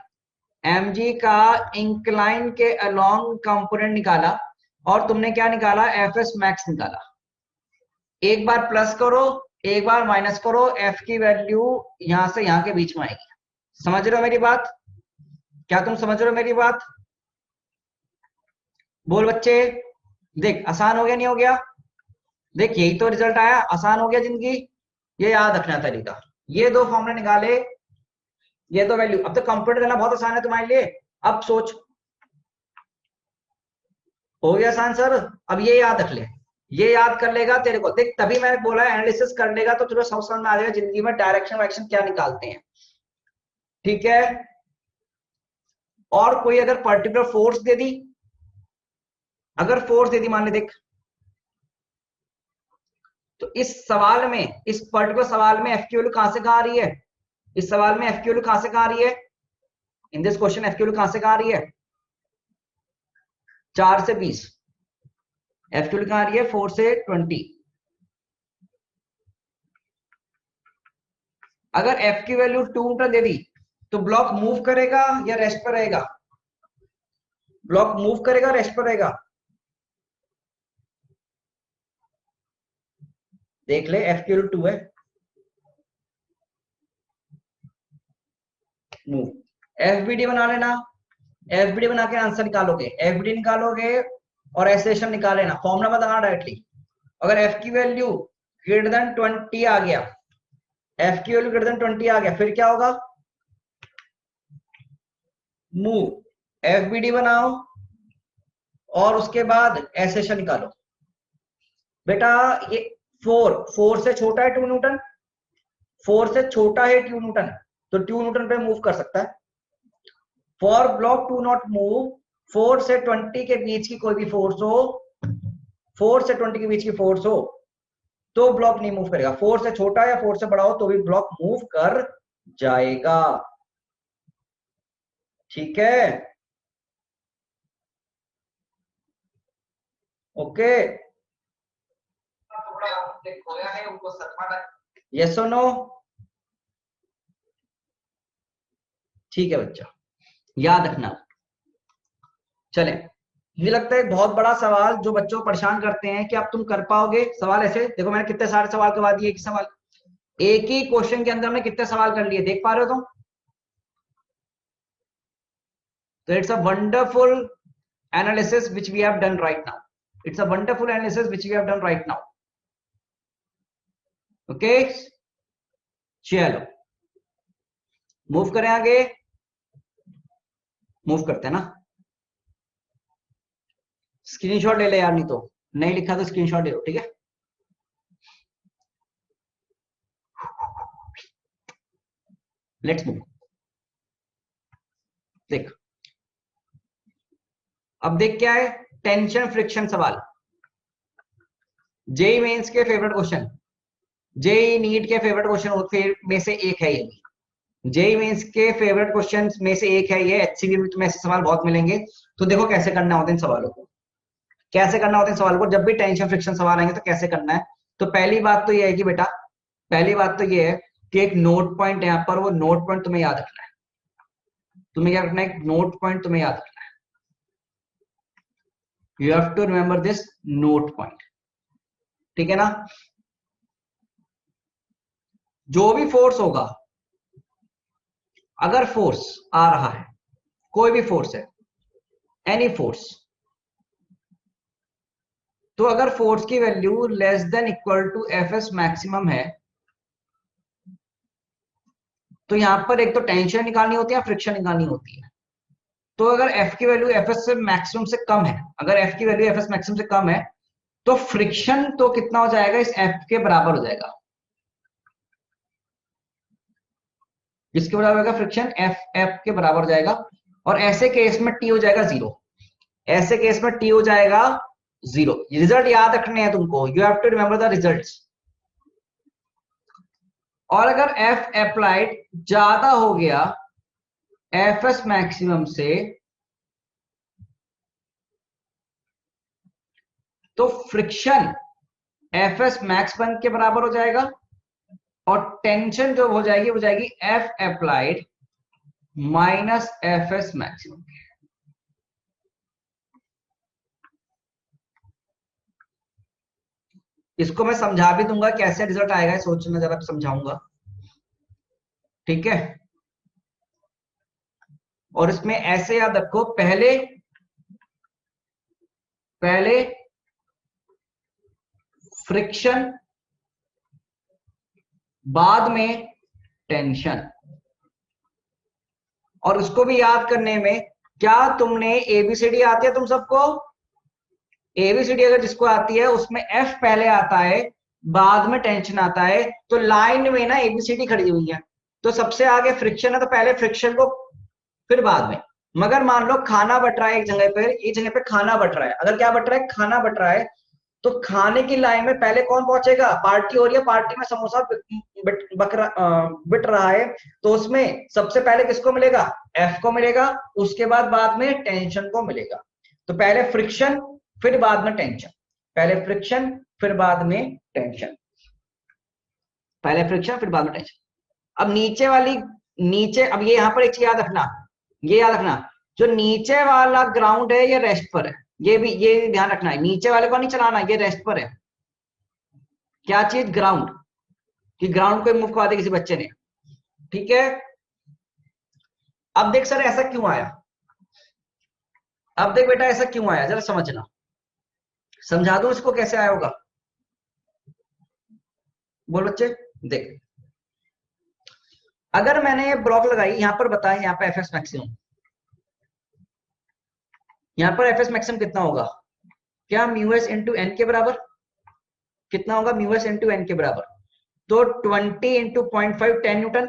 mg का इंक्लाइन के अलोंग कंपोनेंट निकाला, और तुमने क्या निकाला, एफ एस मैक्स निकाला। एक बार प्लस करो, एक बार माइनस करो, एफ की वैल्यू यहां से यहां के बीच में आएगी। समझ रहे हो मेरी बात? क्या तुम समझ रहे हो मेरी बात? बोल बच्चे। देख आसान हो गया नहीं हो गया? देख यही तो रिजल्ट आया, आसान हो गया जिंदगी। ये याद रखना तरीका, ये दो फॉर्मूले निकाले, ये दो वैल्यू। अब तो कंप्यूटर करना बहुत आसान है तुम्हारे लिए। अब सोच, हो गया आसान सर? अब ये याद रख ले, ये याद कर लेगा तेरे को, देख तभी मैंने बोला एनालिसिस कर लेगा तो तुझे समझ में आ जाएगा जिंदगी में डायरेक्शन वायरेक्शन क्या निकालते हैं। ठीक है, और कोई अगर पर्टिकुलर फोर्स दे दी, अगर फोर्स दे दी मान ले, देख तो इस सवाल में, इस पर्टिकुलर सवाल में एफ की वैल्यू कहां से कहां आ रही है, इस सवाल में एफ की वैल्यू कहां से कहां आ रही है, इन दिस क्वेश्चन एफ की वैल्यू कहां से कहां आ रही है, 4 से 20, एफ की वैल्यू कहां आ रही है, 4 से 20। अगर एफ की वैल्यू 2 न्यूटन दे दी तो ब्लॉक मूव करेगा या रेस्ट पर रहेगा? ब्लॉक मूव करेगा, रेस्ट पर रहेगा? देख ले, एफ की वैल्यू 2 है, मूव। एफबीडी बना लेना, एफबीडी बना के आंसर निकालोगे, एफबीडी निकालोगे और एसेशन निकाल लेना, फॉर्मूला में लगाना डायरेक्टली। अगर एफ की वैल्यू ग्रेटर देन 20 आ गया, एफ की वैल्यू ग्रेटर देन 20 आ गया, फिर क्या होगा? मूव, एफबीडी बनाओ और उसके बाद एसेशन निकालो। बेटा ये 4 से छोटा है 2 न्यूटन, 4 से छोटा है 2 न्यूटन, तो 2 न्यूटन पे मूव कर सकता है। For block to not move, 4 से 20 के बीच की कोई भी फोर्स हो, 4 से 20 के बीच की फोर्स हो तो ब्लॉक नहीं मूव करेगा। 4 से छोटा या 4 से बड़ा हो तो भी ब्लॉक मूव कर जाएगा। ठीक है, ओके। यस और नो? ठीक है बच्चा, याद रखना। चले, मुझे लगता है बहुत बड़ा सवाल जो बच्चों को परेशान करते हैं कि अब तुम कर पाओगे सवाल ऐसे। देखो मैंने कितने सारे सवाल करवा दिए, एक सवाल, एक ही क्वेश्चन के अंदर में कितने सवाल कर लिए, देख पा रहे हो तुम? तो it's a wonderful analysis which we have done right now, it's a wonderful analysis which we have done right now. Okay, चलो मूव करें आगे, मूव करते हैं ना। स्क्रीनशॉट ले ले यार, नहीं तो नहीं लिखा तो स्क्रीनशॉट ले लो, ठीक है? Let's move. देख, अब देख क्या है, टेंशन फ्रिक्शन सवाल। जेई मेंस के फेवरेट क्वेश्चन, जेई नीट के फेवरेट क्वेश्चन में से एक है ये। जेई मेंस के फेवरेट क्वेश्चन में से एक है ये, एचसीबी में तुम्हें ऐसे सवाल बहुत मिलेंगे। तो देखो कैसे करना होता है इन सवालों को, कैसे करना होता है सवाल को। जब भी टेंशन फ्रिक्शन सवाल आएंगे तो कैसे करना है। तो पहली बात तो ये है कि बेटा, पहली बात तो ये है कि एक नोट पॉइंट यहाँ पर, वो नोट पॉइंट तुम्हें याद रखना है। तुम्हें क्या रखना है? एक नोट पॉइंट तुम्हें याद रखना है। You have to remember this note point, ठीक है ना? जो भी फोर्स होगा, अगर फोर्स आ रहा है, कोई भी फोर्स है, एनी फोर्स, तो अगर फोर्स की value less than equal to F S maximum है तो यहां पर एक तो टेंशन निकालनी होती है, फ्रिक्शन निकालनी होती है। तो अगर एफ की वैल्यू एफ एस से मैक्सिमम से कम है, अगर एफ की वैल्यू एफ एस मैक्सिमम से कम है तो फ्रिक्शन तो कितना हो जाएगा? इस एफ के बराबर हो जाएगा। किसके बराबर होगा? फ्रिक्शन एफ, एफ के बराबर हो जाएगा। और ऐसे केस में टी हो जाएगा 0, ऐसे केस में टी हो जाएगा 0। रिजल्ट याद रखने हैं तुमको, you have to remember the results. और अगर एफ अप्लाइड ज्यादा हो गया एफ एस मैक्सिमम से, तो friction F S max one के बराबर हो जाएगा और टेंशन जो हो जाएगी वो जाएगी F applied minus F S maximum. इसको मैं समझा भी दूंगा कैसे रिजल्ट आएगा, सोचना जरा, समझाऊंगा, ठीक है? और इसमें ऐसे याद रखो, पहले पहले फ्रिक्शन, बाद में टेंशन। और उसको भी याद करने में, क्या तुमने एबीसीडी आती है तुम सबको? एबीसीडी अगर जिसको आती है उसमें एफ पहले आता है, बाद में टेंशन आता है। तो लाइन में ना एबीसीडी खड़ी हुई है, तो सबसे आगे फ्रिक्शन है तो पहले फ्रिक्शन को, फिर बाद में। मगर मान लो खाना बट रहा है एक जगह पर, एक जगह पे खाना बट रहा है, अगर क्या बट रहा है? खाना बट रहा है, तो खाने की लाइन में पहले कौन पहुंचेगा? पार्टी हो रही है, पार्टी में समोसा बिट रहा है, तो उसमें सबसे पहले किसको मिलेगा? एफ को मिलेगा, उसके बाद में टेंशन को मिलेगा। तो पहले फ्रिक्शन फिर बाद में टेंशन, पहले फ्रिक्शन फिर बाद में टेंशन, पहले फ्रिक्शन फिर बाद में टेंशन। अब नीचे वाली, नीचे, अब ये यहाँ पर एक चीज याद रखना, ये याद रखना, जो नीचे वाला ग्राउंड है ये रेस्ट पर है, ये भी ये ध्यान रखना है, नीचे वाले को नहीं चलाना, ये रेस्ट पर है। क्या चीज? ग्राउंड, कि ग्राउंड को मूव करवा दे किसी बच्चे ने, ठीक है। अब देख सर ऐसा क्यों आया, अब देख बेटा ऐसा क्यों आया, जरा समझना, समझा दो इसको कैसे आया होगा, बोल बच्चे। देख, अगर मैंने ये ब्लॉक लगाई, यहां पर बताएं, यहाँ पर एफ एस मैक्सिमम, यहां पर एफ एस मैक्सिमम कितना होगा? क्या म्यू एस इंटू एन के बराबर, कितना होगा? म्यू एस इंटू एन के बराबर, तो 20 इंटू 0.5 10 न्यूटन,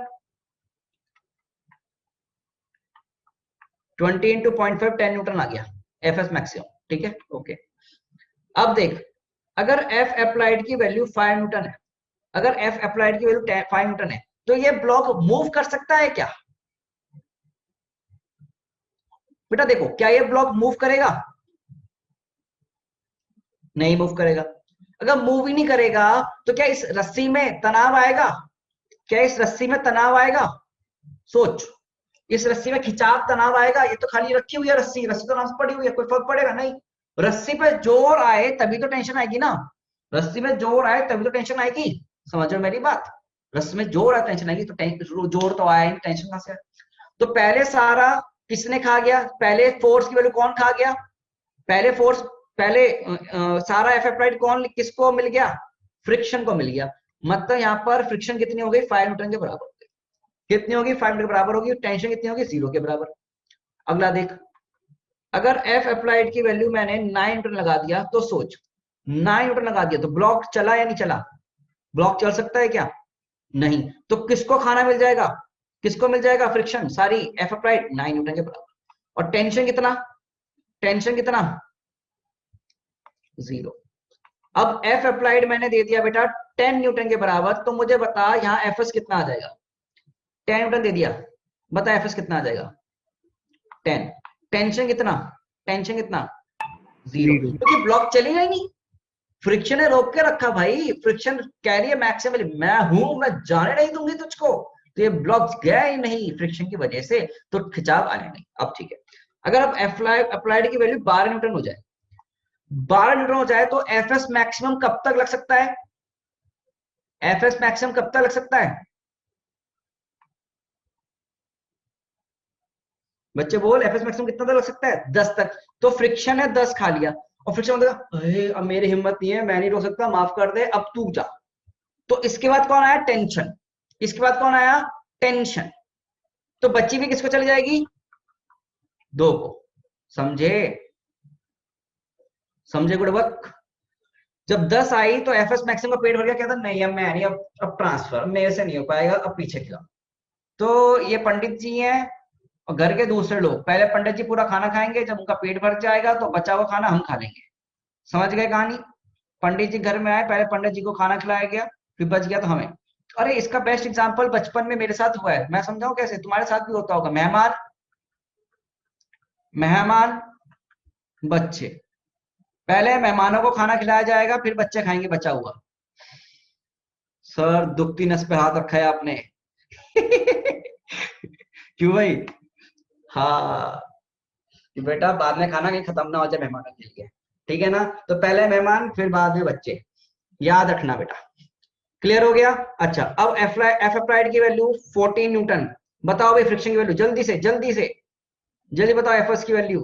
20 इंटू 0.5 10 न्यूटन आ गया एफ एस मैक्सिमम, ठीक है, ओके। अब देख, अगर एफ अप्लाइड की वैल्यू 5 न्यूटन है, अगर एफ अप्लाइड की वैल्यू 5 न्यूटन है, तो ये ब्लॉक मूव कर सकता है क्या? बेटा देखो, क्या ये ब्लॉक मूव करेगा? नहीं मूव करेगा। अगर मूव ही नहीं करेगा तो क्या इस रस्सी में तनाव आएगा? क्या इस रस्सी में तनाव आएगा? सोच, इस रस्सी में खिंचाव तनाव आएगा? ये तो खाली रखी हुई है रस्सी, रस्सी तो नाम पड़ी हुई है, कोई फर्क पड़ेगा नहीं। रस्सी पे जोर आए तभी तो टेंशन आएगी ना, रस्सी में जोर आए तभी तो टेंशन आएगी, समझ मेरी बात। रस्सी में जोर आए टेंशन आएगी, तो जोर तो आया नहीं, टेंशन कहां से? तो पहले सारा किसने खा गया? पहले फोर्स की वैल्यू कौन खा गया? पहले फोर्स, पहले सारा एफ अप्लाइड कौन, किसको मिल गया? फ्रिक्शन को मिल गया। मतलब यहाँ पर फ्रिक्शन कितनी हो गई? 5 न्यूटन के बराबर। कितनी होगी? 5 न्यूटन के बराबर होगी। टेंशन कितनी होगी? 0 के बराबर। अगला देख, अगर एफ अप्लाइड की वैल्यू मैंने 9 न्यूटन लगा दिया, तो सोच 9 न्यूटन लगा दिया तो ब्लॉक चला या नहीं चला? ब्लॉक चल सकता है क्या? नहीं। तो किसको खाना मिल जाएगा? किसको मिल जाएगा? फ्रिक्शन, सारी एफ अप्लाइड 9 न्यूटन के बराबर। और टेंशन कितना? टेंशन कितना? 0। अब एफ अप्लाइड मैंने दे दिया बेटा 10 न्यूटन के बराबर, तो मुझे बता यहाँ एफ एस कितना आ जाएगा? 10 न्यूटन दे दिया, बता एफ एस कितना आ जाएगा? 10। टेंशन कितना? टेंशन कितना? 0, क्योंकि ब्लॉक चलेगा ही नहीं, फ्रिक्शन ने रोक के रखा भाई, फ्रिक्शन कह रही है मैक्सिमम मैं हूं, मैं जाने नहीं दूंगी तुझको, तो ये ब्लॉक गया ही नहीं फ्रिक्शन की वजह से, तो खिंचाव आने नहीं। अब ठीक है, अगर अब अप्लाइड की वैल्यू 12 न्यूटन हो जाए, 12 न्यूटन हो जाए, तो एफ एस मैक्सिमम कब तक लग सकता है? एफ एस मैक्सिमम कब तक लग सकता है? बच्चे बोल, एफ एस मैक्सिमम कितना तक लग सकता है? 10 तक। तो फ्रिक्शन है 10 खा लिया, और फ्रिक्शन मतलब अब मेरी हिम्मत नहीं है, मैं नहीं रोक सकता, माफ कर दे, अब तू जा। तो इसके बाद कौन आया? टेंशन। इसके बाद कौन आया? टेंशन। तो बच्ची भी किसको चली जाएगी? 2 को। समझे? समझे गुड़बक? जब 10 आई तो एफ एस मैक्सिमम का पेट भर गया, कहता नहीं अब मैं नहीं, अब ट्रांसफर मेरे से नहीं हो पाएगा, अब पीछे खिला। तो ये पंडित जी हैं और घर के दूसरे लोग, पहले पंडित जी पूरा खाना खाएंगे, जब उनका पेट भर जाएगा तो बचा हुआ खाना हम खा लेंगे। समझ गए कहानी? पंडित जी घर में आए, पहले पंडित जी को खाना खिलाया गया, फिर बच गया तो हमें। अरे इसका बेस्ट एग्जांपल बचपन में मेरे साथ हुआ है, मैं समझाऊं कैसे? तुम्हारे साथ भी होता होगा। मेहमान, मेहमान, बच्चे, पहले मेहमानों को खाना खिलाया जाएगा, फिर बच्चे खाएंगे बचा हुआ। सर दुखती नस पे हाथ रखा है आपने। क्यों भाई? हाँ, कि बेटा बाद में खाना कहीं खत्म ना हो जाए मेहमानों के लिए, ठीक है ना? तो पहले मेहमान फिर बाद में बच्चे, याद रखना बेटा। क्लियर हो गया? अच्छा, अब एफ अप्लाइड की वैल्यू 14 न्यूटन। बताओ भाई फ्रिक्शन की वैल्यू, जल्दी से जल्दी से जल्दी बताओ। एफ एस की वैल्यू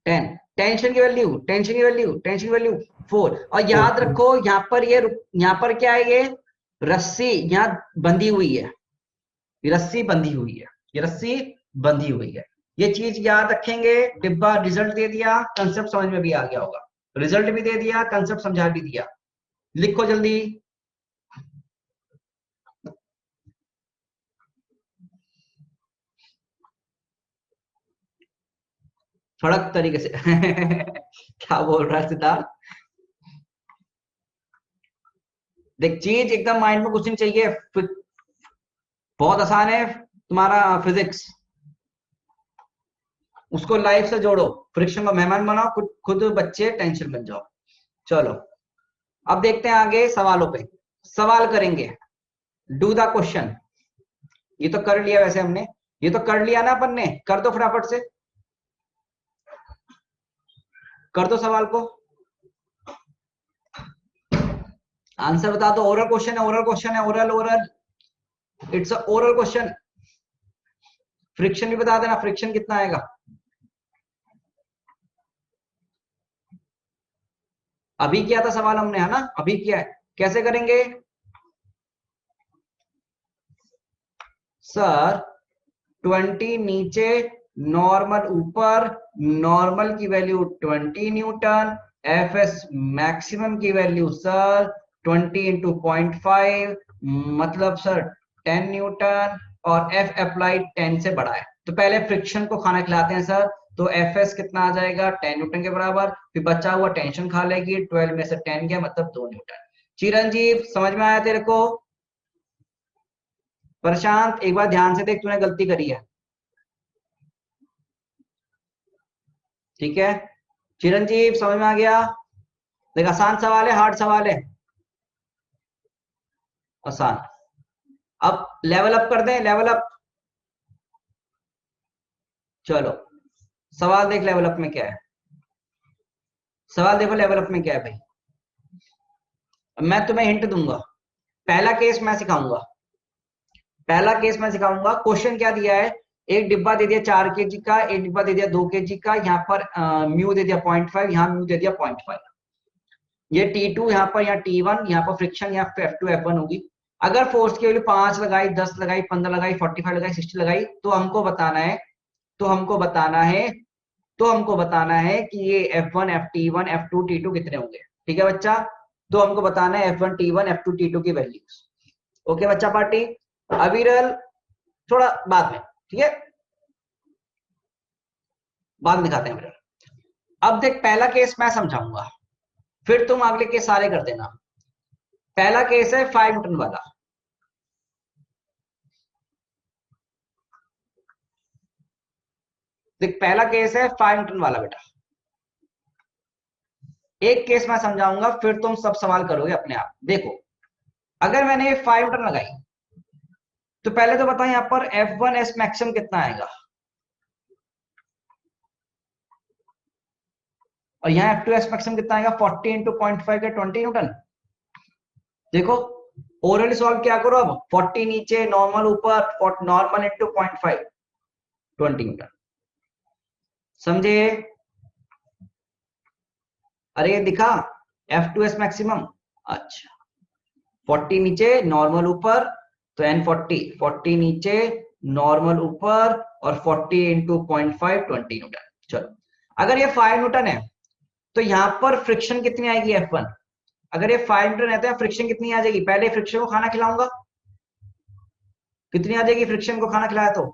10। टेंशन की वैल्यू, टेंशन की वैल्यू, टेंशन की वैल्यू 4। और याद रखो यहाँ पर ये, यहाँ पर क्या है? ये रस्सी यहाँ बंधी हुई है, रस्सी बंधी हुई है, ये रस्सी बंधी हुई है। ये चीज याद रखेंगे। डिब्बा रिजल्ट दे दिया, कंसेप्ट समझ में भी आ गया होगा। रिजल्ट भी दे दिया, कंसेप्ट समझा भी दिया। लिखो जल्दी। सड़क तरीके से। क्या बोल रहा है सिद्धार्थ? देख चीज एकदम माइंड में कुछ नहीं चाहिए, बहुत आसान है तुम्हारा फिजिक्स, उसको लाइफ से जोड़ो, फ्रिक्शन का मेहमान बनाओ, खुद खुद बच्चे टेंशन बन जाओ। चलो अब देखते हैं आगे सवालों पे, सवाल करेंगे। Do the question. ये तो कर लिया वैसे हमने, ये तो कर लिया ना अपन ने, कर दो फटाफट से, कर दो सवाल को, आंसर बता दो। ओरल क्वेश्चन है, ओरल क्वेश्चन है, oral oral, it's a oral question. Friction भी बता देना, फ्रिक्शन कितना आएगा। अभी किया था सवाल हमने, है ना, अभी किया है। कैसे करेंगे सर? 20 नीचे, नॉर्मल ऊपर, नॉर्मल की value 20 Newton, F S maximum की वैल्यू सर 20 इंटू 0.5, मतलब सर 10 न्यूटन, और एफ अप्लाइड 10 से बड़ा है। तो पहले फ्रिक्शन को खाना खिलाते हैं सर, तो एफ एस कितना आ जाएगा 10 न्यूटन के बराबर, फिर बचा हुआ टेंशन खा लेगी, 12 में से 10 गया मतलब 2 न्यूटन। चिरंजीव समझ में आया तेरे को? प्रशांत एक बार ध्यान से देख, तूने गलती करी है, ठीक है। चिरंजीव समझ में आ गया? देख आसान सवाल है, हार्ड सवाल है? आसान। अब लेवल अप कर दें, लेवल अप। चलो सवाल देख, लेवल अप में क्या है, सवाल देखो लेवल अप में क्या है भाई। मैं तुम्हें हिंट दूंगा, पहला केस मैं सिखाऊंगा, पहला केस मैं सिखाऊंगा। क्वेश्चन क्या दिया है, एक डिब्बा दे दिया 4 kg का, एक डिब्बा दे दिया 2 kg का, यहाँ पर म्यू दे दिया 0.5, यहाँ म्यू दे दिया 0.5। ये T2 यहाँ पर, यहाँ T1, यहाँ पर फ्रिक्शन, यहाँ F2 F1 होगी। अगर फोर्स की वैल्यू 5 लगाई, 10 लगाई, 15 लगाई, 45 लगाई, 60 लगाई, तो हमको बताना है, तो हमको बताना है, तो हमको बताना है कि ये F1 F1 F2 T2 कितने होंगे। ठीक है बच्चा, तो हमको बताना है F1 T1 F2 T2 की वैल्यूज। ओके बच्चा पार्टी, अविरल थोड़ा बाद में, ठीक है, बाद में दिखाते हैं अविरल। अब देख पहला केस मैं समझाऊंगा, फिर तुम अगले केस सारे कर देना। पहला केस है 5 न्यूटन वाला। देख पहला केस है 5 न्यूटन वाला बेटा। एक केस मैं समझाऊंगा, फिर तुम सब सवाल करोगे अपने आप। देखो अगर मैंने 5 न्यूटन लगाई, तो पहले तो बताओ यहां पर F1S मैक्सिमम कितना आएगा, और यहाँ F2S मैक्सिमम कितना आएगा, 40 इंटू 0.5 के 20 न्यूटन। देखो ओरली सॉल्व क्या करो, अब 40 नीचे, नॉर्मल ऊपर, नॉर्मल इंटू 0.5, 20 न्यूटन। समझे? अरे ये दिखा F2S मैक्सिमम, अच्छा 40 नीचे, नॉर्मल ऊपर, तो N40, 40 नीचे, नॉर्मल ऊपर, और 40 इंटू 0.5, 20 न्यूटन। चलो अगर ये 5 न्यूटन है, तो यहां पर फ्रिक्शन कितनी आएगी F1? अगर ये 5 न्यूटन है तो फ्रिक्शन कितनी आ जाएगी, पहले फ्रिक्शन को खाना खिलाऊंगा, कितनी आ जाएगी फ्रिक्शन को खाना खिलाया तो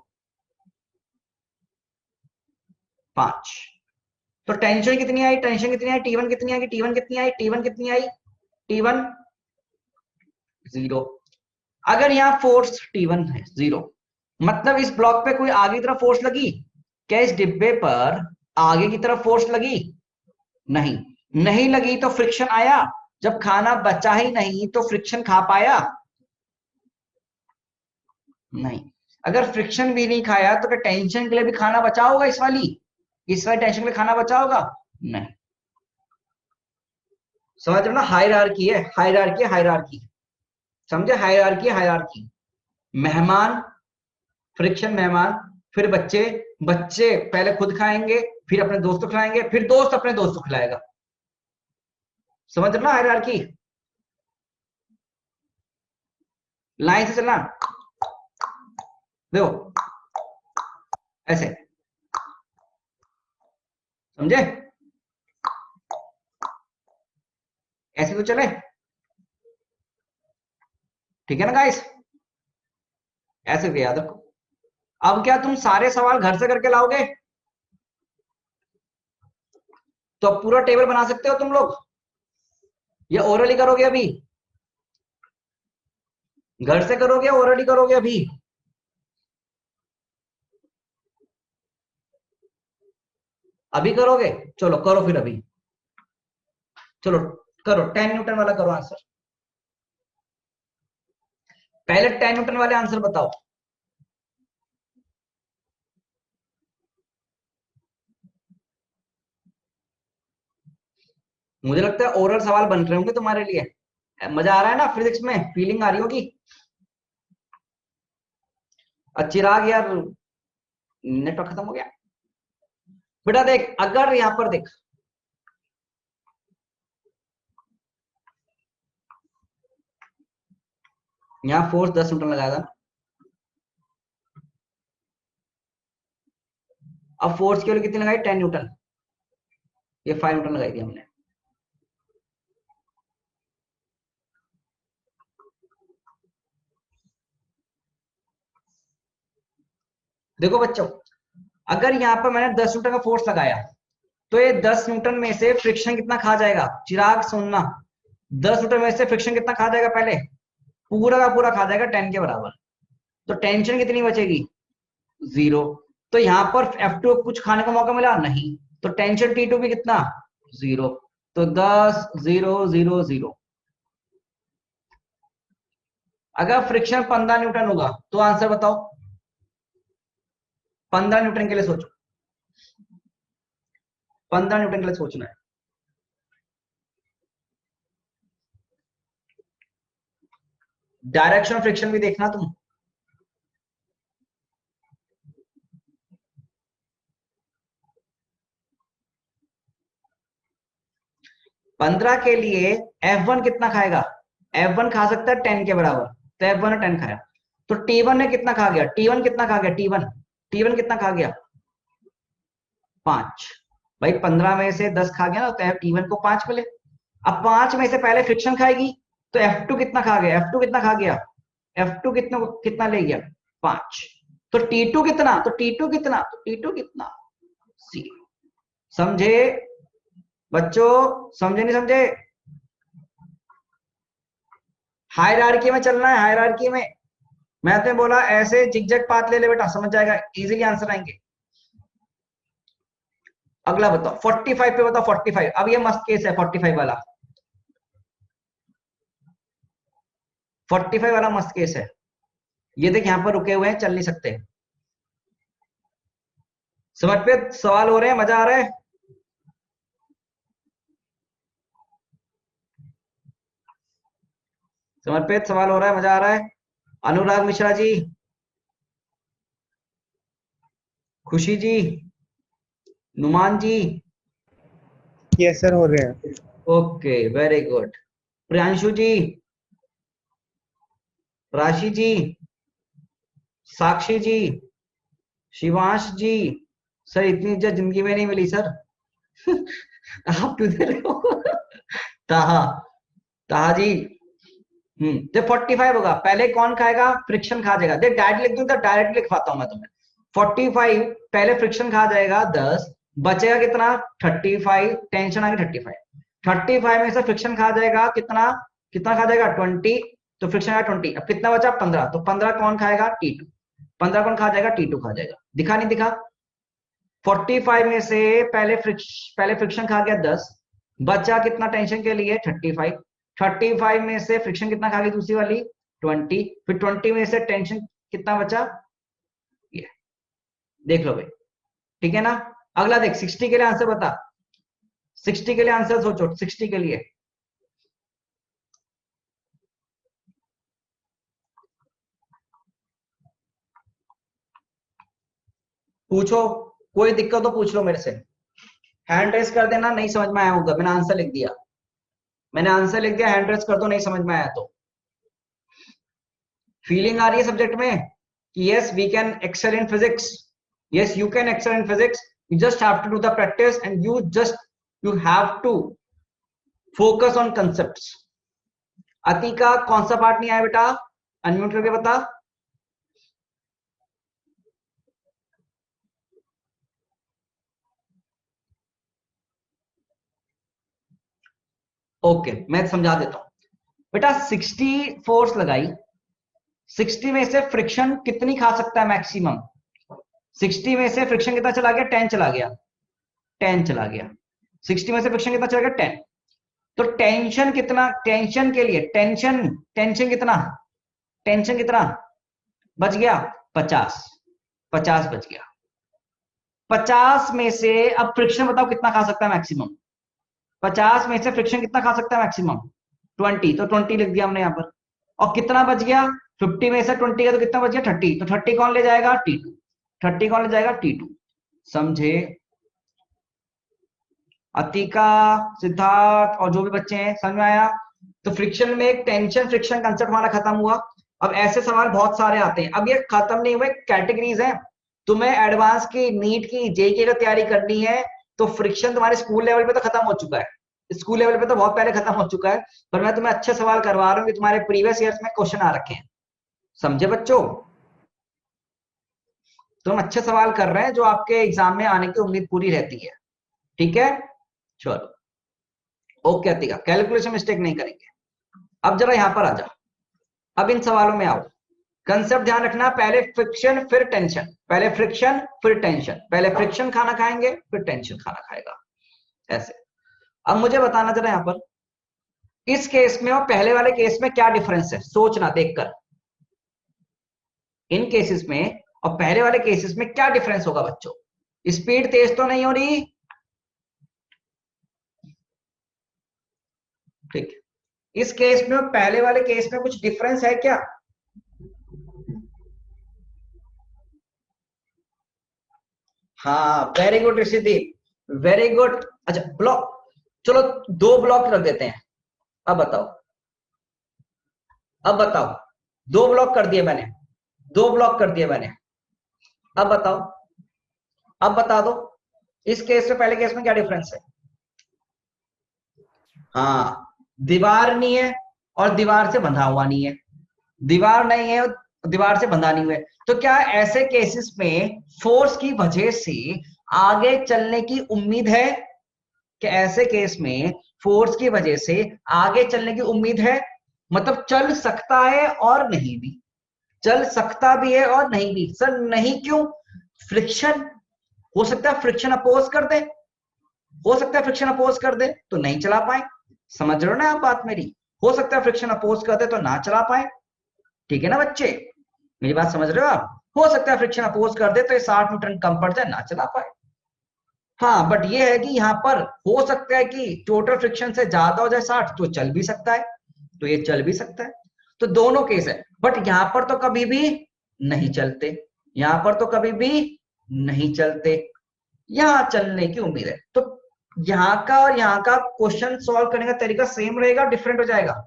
5। तो टेंशन कितनी आई, टेंशन कितनी आई, T1 कितनी आई, T1 कितनी आई, T1 कितनी आई, T1 0। अगर यहाँ फोर्स T1 है 0, मतलब इस ब्लॉक पे कोई आगे की तरफ फोर्स लगी क्या, इस डिब्बे पर आगे की तरफ फोर्स लगी? नहीं, नहीं लगी तो फ्रिक्शन आया? जब खाना बचा ही नहीं तो फ्रिक्शन खा पाया? नहीं। अगर फ्रिक्शन भी नहीं खाया तो क्या टेंशन के लिए भी खाना बचा होगा, इस वाली टेंशन के लिए खाना बचा होगा? नहीं। समझ रहे हो ना, हायरार्की है, हायरार्की, हायरार्की, समझे? Hierarchy, hierarchy. मेहमान, फ्रिक्शन, मेहमान, फिर बच्चे, बच्चे पहले खुद खाएंगे, फिर अपने दोस्त को खिलाएंगे, फिर दोस्त अपने दोस्त को खिलाएगा। समझ रहे ना हायरार्की? लाइन से चलना, देखो ऐसे, समझे? ऐसे तो चले, ठीक है ना गाइस? ऐसे भी याद रखो। अब क्या तुम सारे सवाल घर से करके लाओगे? तो अब पूरा टेबल बना सकते हो तुम लोग, या ओरली करोगे अभी? घर से करोगे, ओरली करोगे अभी? अभी करोगे? चलो करो फिर अभी, चलो करो 10 न्यूटन वाला करो आंसर। पहले 10 न्यूटन वाले आंसर बताओ। मुझे लगता है ओरल सवाल बन रहे होंगे तुम्हारे लिए। मजा आ रहा है ना फिजिक्स में, फीलिंग आ रही होगी। चिराग यार नेटवर्क खत्म हो गया। बेटा देख, अगर यहां पर देख, यहां फोर्स 10 न्यूटन लगाया था, अब फोर्स केवल कितनी लगाई, 10 न्यूटन, ये 5 न्यूटन लगाई थी हमने। देखो बच्चों, अगर यहां पर मैंने 10 न्यूटन का फोर्स लगाया, तो ये 10 न्यूटन में से फ्रिक्शन कितना खा जाएगा, चिराग सुनना, 10 न्यूटन में से फ्रिक्शन कितना खा जाएगा, पहले पूरा का पूरा खा जाएगा 10 के बराबर। तो टेंशन कितनी बचेगी, 0। तो यहां पर F2 कुछ खाने का मौका मिला नहीं, तो टेंशन T2 भी कितना, 0। तो 10 0 0 0। अगर फ्रिक्शन 15 न्यूटन होगा तो आंसर बताओ। 15 न्यूटन के लिए सोचो, 15 न्यूटन के लिए सोचना है। डायरेक्शन ऑफ फ्रिक्शन भी देखना तुम। पंद्रह के लिए F1 कितना खाएगा, F1 खा सकता है 10 के बराबर, तो F1 ने 10 खाया। तो T1 ने कितना खा गया, T1 कितना खा गया, T1 कितना खा गया, 5। भाई 15 में से 10 खा गया ना, तो T1 को 5 मिले। अब 5 में से पहले फ्रिक्शन खाएगी, तो F2 कितना खा गया, F2 कितना खा गया, F2 कितना कितना ले गया, 5। तो T2 कितना, तो T2 कितना, तो T2 कितना, 0। समझे बच्चों, समझे नहीं समझे। हायरार्की में चलना है, हायरार्की में। मैं तो बोला ऐसे जिगजैग पाथ ले ले बेटा, समझ जाएगा, इजीली आंसर आएंगे। अगला बताओ 45 पे बताओ, 45। अब ये मस्त केस है 45 वाला, 45 वाला मस्त केस है। ये देख यहां पर रुके हुए हैं, चल नहीं सकते। समझ पे सवाल हो रहे हैं, मजा आ रहा है। समझ पे सवाल हो रहा है, मजा आ रहा है। अनुराग मिश्रा जी, खुशी जी, नुमान जी, यस सर, हो रहे हैं। Okay very good. Priyanshu ji, Rashi ji, साक्षी जी, शिवांश जी। सर इतनी इज्जत जिंदगी में नहीं मिली सर। आप क्यों दे रहे हो। ताहा, ताहा जी। तो 45 होगा, पहले कौन खाएगा, फ्रिक्शन खा जाएगा। देख डायरेक्ट लिख दूं तो डायरेक्ट लिखवाता हूं मैं तुम्हें। 45 पहले फ्रिक्शन खा जाएगा 10, बचेगा कितना, 35। टेंशन आ गई 35, 35 में से फ्रिक्शन खा जाएगा कितना, कितना खा जाएगा, 20। तो फ्रिक्शन आया 20, अब कितना बचा, 15। तो 15 कौन खाएगा, T2। 15 कौन खा जाएगा, T2 खा जाएगा। दिखा नहीं दिखा। 45 में से पहले फ्रिक्शन खा गया 10, बचा कितना टेंशन के लिए, 35। 35 में से फ्रिक्शन कितना खा गई दूसरी वाली, 20। फिर 20 में से टेंशन कितना बचा, ये देख लो भाई, ठीक है ना। अगला देख 60 के लिए आंसर बता, 60 के लिए आंसर सोचो, 60 के लिए पूछो, कोई दिक्कत तो पूछ लो मेरे से। हैंड रेस कर देना, नहीं समझ में आया होगा, मैंने आंसर लिख दिया, मैंने आंसर लिख दिया, हैंड रेस कर दो नहीं समझ में आया तो। फीलिंग आ रही है सब्जेक्ट में कि yes we can excel in physics, yes you can excel in physics, you just have to do the practice and you have to focus on concepts. अति का कौन सा पार्ट नहीं आया बेटा, अनम्यूट करके बता। ओके मैं समझा देता हूं बेटा। 60 फोर्स लगाई, 60 में से फ्रिक्शन कितनी खा सकता है मैक्सिमम, 60 में से फ्रिक्शन कितना चला गया, 10 चला गया, 10 चला गया। 60 में से फ्रिक्शन कितना चला गया, 10। तो टेंशन कितना, टेंशन के लिए टेंशन, टेंशन कितना, टेंशन कितना बच गया 50 बच गया। 50 में से अब फ्रिक्शन बताओ कितना खा सकता है मैक्सिमम। 50 में से फ्रिक्शन कितना खा सकता है मैक्सिमम 20, तो 20 लिख दिया हमने यहाँ पर। और कितना बच गया 50 में से 20 का तो कितना बच गया 30, तो 30 कौन ले जाएगा T2, 30 कौन ले जाएगा T2। समझे? अतिका, सिद्धार्थ और जो भी बच्चे हैं, समझ में आया? तो फ्रिक्शन में एक टेंशन फ्रिक्शन कंसेप्ट हमारा खत्म हुआ। अब ऐसे सवाल बहुत सारे आते हैं। अब ये खत्म नहीं हुए, कैटेगरीज हैं। तुम्हें एडवांस की, नीट की, जेईई की तैयारी करनी है तो फ्रिक्शन तुम्हारे स्कूल लेवल पे तो खत्म हो चुका है, स्कूल लेवल पे तो बहुत पहले खत्म हो चुका है, पर मैं तुम्हें अच्छे सवाल करवा रहा हूँ कि तुम्हारे प्रीवियस ईयर्स में क्वेश्चन आ रखे हैं। समझे बच्चों? तुम अच्छे सवाल कर रहे हैं जो आपके एग्जाम में आने की उम्मीद पूरी रहती है। ठीक है, चलो ओके अतिका, कैलकुलेशन मिस्टेक नहीं करेंगे। अब जरा यहां पर आ जाओ, अब इन सवालों में आओ। कंसेप्ट ध्यान रखना, पहले फ्रिक्शन फिर टेंशन, पहले फ्रिक्शन फिर टेंशन, पहले फ्रिक्शन खाना खाएंगे फिर टेंशन खाना खाएगा, ऐसे। अब मुझे बताना जरा यहां पर इस केस में और पहले वाले केस में क्या डिफरेंस है, सोचना देखकर। इन केसेस में और पहले वाले केसेस में क्या डिफरेंस होगा बच्चों? स्पीड तेज तो नहीं हो रही, ठीक है। इस केस में और पहले वाले केस में कुछ डिफरेंस है क्या? हाँ वेरी गुड ऋषिदीप, वेरी गुड। अच्छा ब्लॉक, चलो 2 ब्लॉक रख देते हैं। अब बताओ, अब बताओ, 2 ब्लॉक कर दिए मैंने, 2 ब्लॉक कर दिए मैंने। अब बताओ, अब बता दो इस केस में पहले केस में क्या डिफरेंस है? हाँ दीवार नहीं है और दीवार से बंधा हुआ नहीं है, दीवार नहीं है और दीवार से बंधा नहीं हुआ है। तो क्या ऐसे केसेस में फोर्स की वजह से आगे चलने की उम्मीद है? क्या ऐसे केस में फोर्स की वजह से आगे चलने की उम्मीद है? मतलब चल सकता है और नहीं भी, चल सकता भी है और नहीं भी। सर नहीं क्यों? फ्रिक्शन हो सकता है, फ्रिक्शन अपोज कर दे, हो सकता है फ्रिक्शन अपोज कर दे तो नहीं चला पाए। समझ रहे हो ना आप बात मेरी? हो सकता है फ्रिक्शन अपोज कर दे तो ना चला पाए। ठीक है ना बच्चे, मेरी बात समझ रहे हो आप? हो सकता है फ्रिक्शन अपोज कर दे तो ये 60 न्यूटन कम पड़ जाए, ना चला पाए। हाँ बट ये है कि यहाँ पर हो सकता है कि टोटल फ्रिक्शन से ज्यादा हो जाए 60, तो चल भी सकता है, तो ये चल भी सकता है। तो दोनों केस है, बट यहां पर तो कभी भी नहीं चलते, यहां पर तो कभी भी नहीं चलते, यहां चलने की उम्मीद है। तो यहां का और यहां का क्वेश्चन सॉल्व करने का तरीका सेम रहेगा, डिफरेंट हो जाएगा?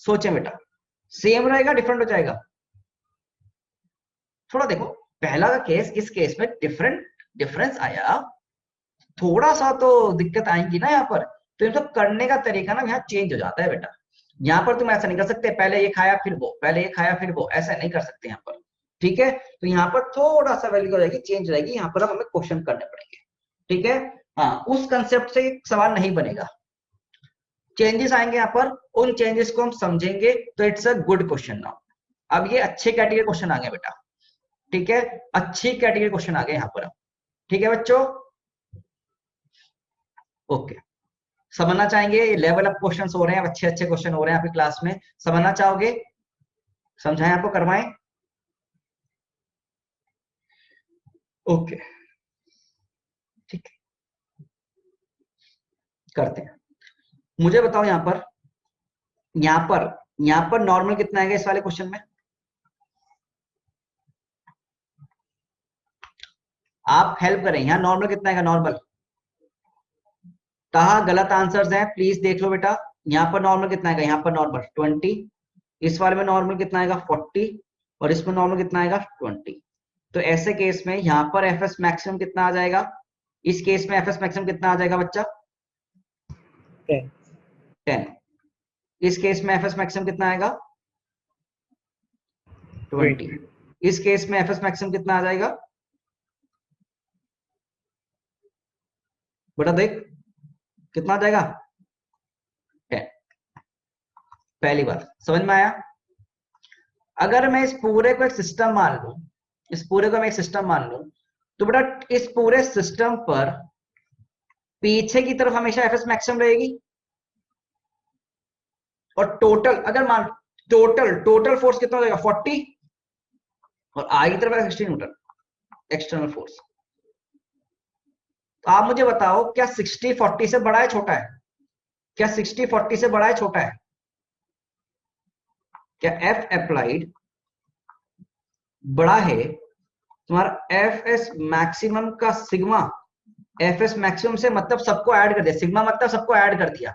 सोचे बेटा, सेम रहेगा डिफरेंट हो जाएगा? थोड़ा देखो, पहला का केस इस केस में डिफरेंस आया, थोड़ा सा तो दिक्कत आएगी ना यहाँ पर। तो इन सब करने का तरीका ना यहाँ चेंज हो जाता है बेटा। यहाँ पर तुम ऐसा नहीं कर सकते पहले ये खाया फिर वो, पहले ये खाया फिर वो, ऐसा नहीं कर सकते यहाँ पर। ठीक है, तो यहाँ पर थोड़ा सा वैल्यू हो जाएगी, चेंज हो जाएगी, यहाँ पर हमें क्वेश्चन करने पड़ेंगे। ठीक है, हाँ उस कंसेप्ट से सवाल नहीं बनेगा, चेंजेस आएंगे यहाँ पर, उन चेंजेस को हम समझेंगे, तो it's a good question now. अब ये अच्छे कैटेगरी क्वेश्चन आ गए बेटा। ठीक है, अच्छी कैटेगरी क्वेश्चन आ गए यहाँ पर। ठीक है बच्चों, ओके। समझना चाहेंगे, लेवल अप क्वेश्चंस हो रहे हैं, अच्छे अच्छे क्वेश्चन हो रहे हैं आपकी क्लास में, समझना चाहोगे? समझाएं आपको, करवाएं? ओके ठीक है, करते हैं। मुझे बताओ यहां पर, यहां पर, यहां पर नॉर्मल कितना आएगा इस वाले क्वेश्चन में? आप हेल्प करें, यहां नॉर्मल कितना आएगा? नॉर्मल कहा गलत आंसर्स हैं, प्लीज देख लो बेटा। यहां पर नॉर्मल कितना आएगा? यहां पर नॉर्मल 20, इस वाले में नॉर्मल कितना आएगा? 40, और इसमें नॉर्मल कितना आएगा? 20। तो ऐसे केस में यहां पर एफएस मैक्सिमम कितना आ जाएगा? इस केस में एफएस मैक्सिमम कितना आ जाएगा बच्चा? 10। इस केस में एफएस मैक्सिमम कितना आएगा? 20। इस केस में एफएस मैक्सिमम कितना आ जाएगा बेटा? देख कितना आ जाएगा? 10। पहली बात समझ में आया? अगर मैं इस पूरे को एक सिस्टम मान लूं, इस पूरे को मैं एक सिस्टम मान लूं, तो बेटा इस पूरे सिस्टम पर पीछे की तरफ हमेशा एफएस मैक्सिमम रहेगी, और टोटल अगर मान टोटल फोर्स कितना हो जाएगा 40 और आई की तरफ 16 न्यूटन एक्सटर्नल फोर्स। तो आप मुझे बताओ क्या 60 40 से बड़ा है छोटा है? क्या 60 40 से बड़ा है छोटा है? क्या एफ अप्लाइड बड़ा है तुम्हारा एफ एस मैक्सिमम का सिग्मा? एफ एस मैक्सिमम से मतलब सबको ऐड कर दिया, सिग्मा मतलब सबको ऐड कर दिया।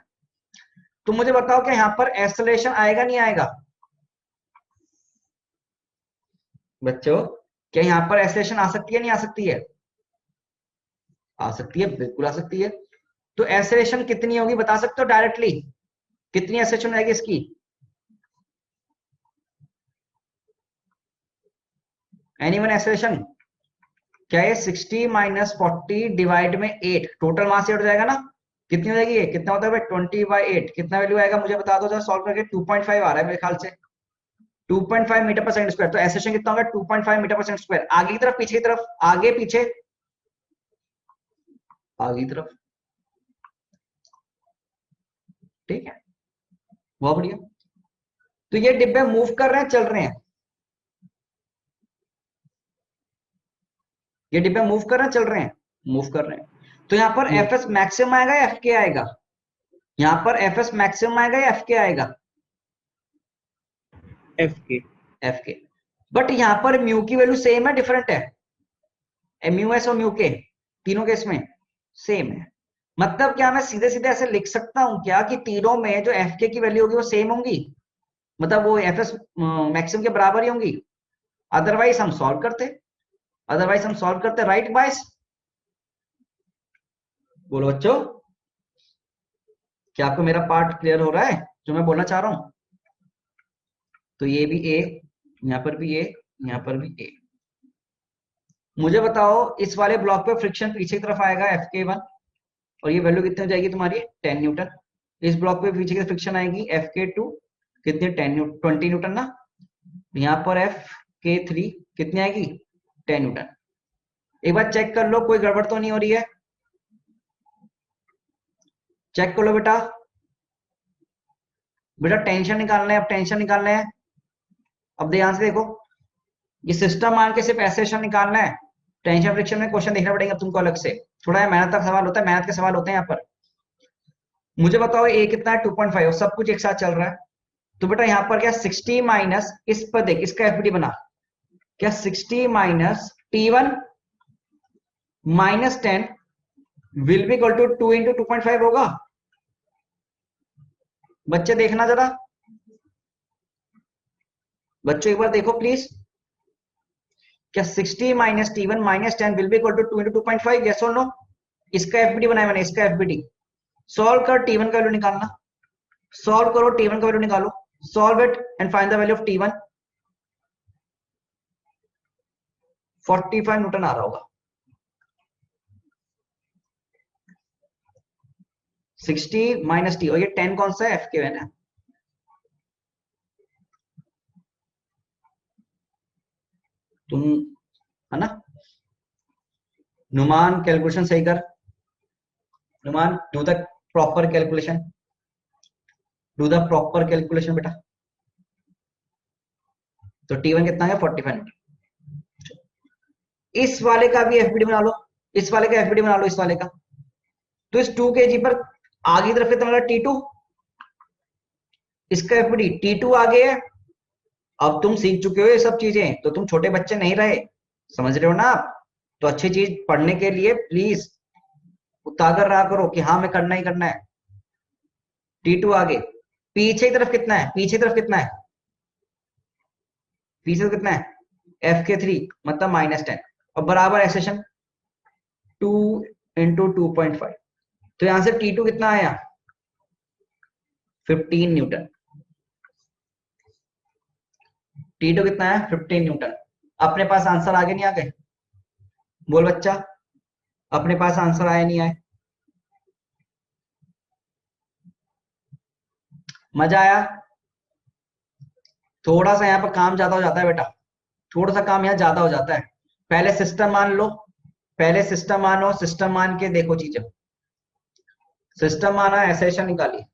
तो मुझे बताओ क्या यहां पर एक्सेलरेशन आएगा नहीं आएगा? बच्चों क्या यहां पर एक्सेलरेशन आ सकती है नहीं आ सकती है? आ सकती है, बिल्कुल आ सकती है। तो एक्सेलरेशन कितनी होगी बता सकते हो डायरेक्टली? कितनी एक्सेलरेशन आएगी इसकी? Anyone acceleration? क्या ये 60 माइनस 40 डिवाइड में 8 टोटल मास से उठ जाएगा ना? कितनी हो जाएगी ये? कितना होता है भाई 20/8? कितना वैल्यू आएगा मुझे बता दो जरा सॉल्व करके। 2.5 आ रहा है मेरे ख्याल से, 2.5 मीटर पर सेकंड स्क्वायर। तो एक्सेलरेशन कितना होगा 2.5 मीटर पर सेकंड स्क्वायर। आगे की तरफ पीछे की तरफ? आगे पीछे आगे की तरफ। ठीक है, बहुत बढ़िया। तो ये डिब्बे मूव कर रहे हैं चल रहे हैं? ये डिब्बे मूव कर रहे हैं चल रहे हैं? मूव कर रहे हैं। तो यहाँ पर एफ एस मैक्सिमम आएगा या एफ के आएगा? यहाँ पर एफ एस मैक्सिमम आएगा या एफ के आएगा? एफ के। एफ के। बट यहाँ पर म्यू की वैल्यू सेम है डिफरेंट है? म्यू एस और म्यू के तीनों केस में सेम है। मतलब क्या मैं सीधे सीधे ऐसे लिख सकता हूं क्या कि तीनों में जो एफ के की वैल्यू होगी वो सेम होंगी, मतलब वो एफ एस मैक्सिमम के बराबर ही होंगी? अदरवाइज हम सॉल्व करते राइट बाइस। बोलो बच्चों, क्या आपको मेरा पार्ट क्लियर हो रहा है जो मैं बोलना चाह रहा हूं? तो ये भी ए, यहां पर भी ए, यहां पर भी ए। मुझे बताओ इस वाले ब्लॉक पे फ्रिक्शन पीछे की तरफ आएगा एफ के 1 और ये वैल्यू कितनी हो जाएगी तुम्हारी 10 न्यूटन। इस ब्लॉक पे पीछे की फ्रिक्शन आएगी एफ के 2 कितनी 20 न्यूटन ना। यहाँ पर एफ के 3 कितनी आएगी 10 न्यूटन। एक बार चेक कर लो कोई गड़बड़ तो नहीं हो रही है? चेक कर लो बेटा। बेटा टेंशन निकालना है, अब टेंशन निकालना है। अब ध्यान से देखो, ये सिस्टम मान के सिर्फ एक्सेलरेशन निकालना है। टेंशन फ्रिक्शन में क्वेश्चन देखना पड़ेगा तुमको अलग से, थोड़ा मेहनत का सवाल होता है, मेहनत के सवाल होते हैं यहाँ पर। मुझे बताओ ए कितना है 2.5 और सब कुछ एक साथ चल रहा है। तो बेटा यहाँ पर क्या 60 माइनस इस पर देख, इसका एफडी बना, क्या 60 minus T1 minus 10 will be equal to 2 into 2.5 होगा? बच्चे देखना जरा, बच्चों एक बार देखो प्लीज। क्या 60 minus T1 minus 10 will be equal to 2 into 2.5? Yes और नो? इसका एफबीडी बनाया मैंने, इसका एफबीडी। सॉल्व कर T1 का वैल्यू निकालना, सॉल्व करो T1 का वैल्यू निकालो, solve it and find the value of T1। 45 newton आ रहा होगा। 60 माइनस टी और ये 10 कौन सा है एफ के है ना। तुम है ना नुमान, कैलकुलेशन सही कर Numan, do the proper calculation, do the proper calculation बेटा। तो T1 कितना है 45 न्यूटन। इस वाले का भी एफबीडी बना लो, इस वाले का एफबीडी बना लो, इस वाले का। तो इस 2 kg पर आगे तरफ कितना लगा T2, इसका एफबीडी T2 आगे है। अब तुम सीख चुके हो ये सब चीजें, तो तुम छोटे बच्चे नहीं रहे, समझ रहे हो ना आप? तो अच्छी चीज पढ़ने के लिए प्लीज उतागर रहा करो कि हाँ मैं करना ही करना है। T2 आगे, पीछे की तरफ कितना है, पीछे की तरफ कितना है, पीछे कितना है एफ के 3 मतलब माइनस 10 और बराबर एक्सेशन 2 इंटू 2.5। तो यहां से T2 कितना आया 15 न्यूटन। T2 कितना है 15 न्यूटन। अपने पास आंसर आगे नहीं आ गए? बोल बच्चा, अपने पास आंसर आए नहीं आए? मजा आया? थोड़ा सा यहाँ पर काम ज्यादा हो जाता है बेटा, थोड़ा सा काम यहाँ ज्यादा हो जाता है। पहले सिस्टम मान लो, पहले सिस्टम मानो, सिस्टम मान के देखो चीजें। सिस्टम माना एक्सेलरेशन निकालिए,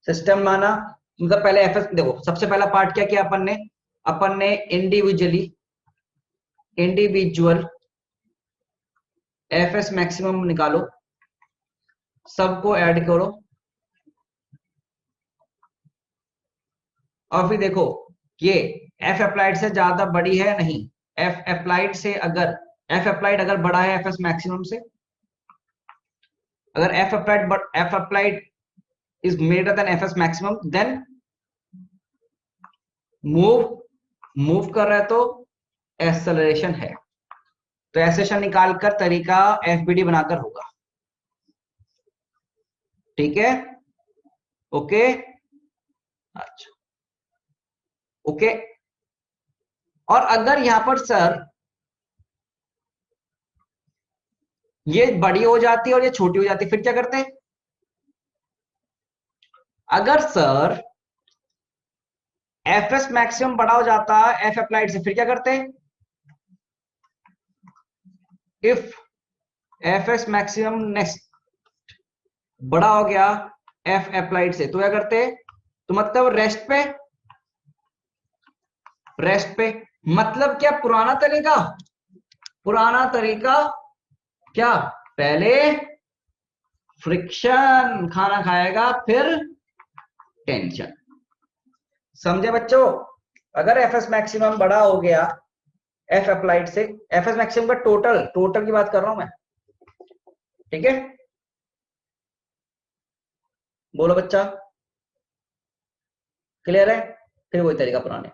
सिस्टम माना मतलब पहले एफ एस देखो, सबसे पहला पार्ट क्या किया अपन ने इंडिविजुअल एफ एस मैक्सिमम निकालो, सबको ऐड करो, और फिर देखो ये एफ अप्लाइड से ज्यादा बड़ी है नहीं, एफ अप्लाइड से अगर एफ अप्लाइड अगर बड़ा है एफ एस मैक्सिमम से, अगर F applied is greater than fs maximum, then move कर रहा है तो एक्सेलरेशन है, तो एक्सेलरेशन निकालकर तरीका एफबीडी बनाकर होगा। ठीक है, ओके, अच्छा ओके। और अगर यहां पर सर ये बड़ी हो जाती है और ये छोटी हो जाती है, फिर क्या करते हैं? अगर सर एफ एस मैक्सिमम बड़ा हो जाता है एफ अप्लाइड से, फिर क्या करते हैं? If F S maximum next बड़ा हो गया एफ अप्लाइड से, तो क्या करते हैं? तो मतलब रेस्ट पे मतलब क्या? पुराना तरीका क्या? पहले फ्रिक्शन खाना खाएगा, फिर टेंशन। समझे बच्चों? अगर एफ एस मैक्सिमम बड़ा हो गया एफ अप्लाइड से, एफ एस मैक्सिमम का टोटल की बात कर रहा हूं मैं, ठीक है? बोलो बच्चा, क्लियर है? फिर वही तरीका पुराने।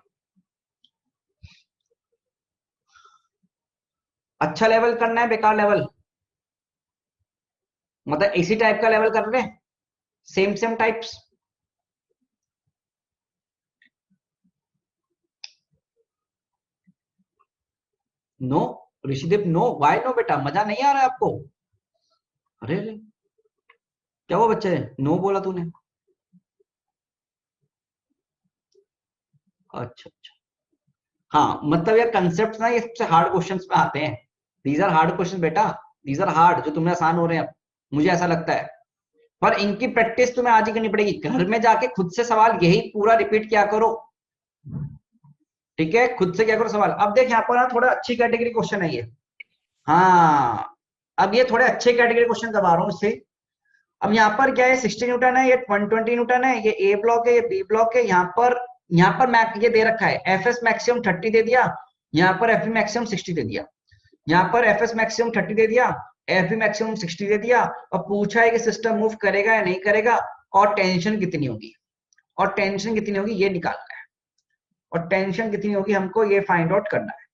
अच्छा लेवल करना है, बेकार लेवल, मतलब इसी टाइप का लेवल कर रहे हैं, same types. No Rishidev, no, why no बेटा? मजा नहीं आ रहा है आपको? अरे क्या हुआ बच्चे, नो बोला तूने? अच्छा, हाँ, मतलब ये कंसेप्ट ना, ये सबसे हार्ड क्वेश्चंस में आते हैं। दीज आर हार्ड क्वेश्चन बेटा, दीज आर हार्ड, जो तुम्हें आसान हो रहे हैं अब, मुझे ऐसा लगता है। पर इनकी प्रैक्टिस तुम्हें आज ही करनी पड़ेगी, घर में जाके खुद से सवाल यही पूरा रिपीट किया करो, ठीक है? खुद से क्या करो सवाल। अब देख यहाँ पर ना थोड़ा अच्छी कैटेगरी क्वेश्चन है ये, हाँ, अब ये थोड़े अच्छे कैटेगरी क्वेश्चन करवा रहा हूँ इससे। अब यहाँ पर क्या है, 60 न्यूटन है, ये 120 न्यूटन है, ये ए ब्लॉक है, ये बी ब्लॉक है। यहाँ पर मैक ये दे रखा है, एफ एस मैक्सिमम 30 दे दिया, यहाँ पर एफ मैक्सिमम 60 दे दिया, यहाँ पर एफ एस मैक्सिमम 30 दे दिया, एफ मैक्सिमम 60 दे दिया, और पूछा है कि सिस्टम मूव करेगा या नहीं करेगा, और टेंशन कितनी होगी, ये निकालना है, और टेंशन कितनी होगी हमको ये फाइंड आउट करना है।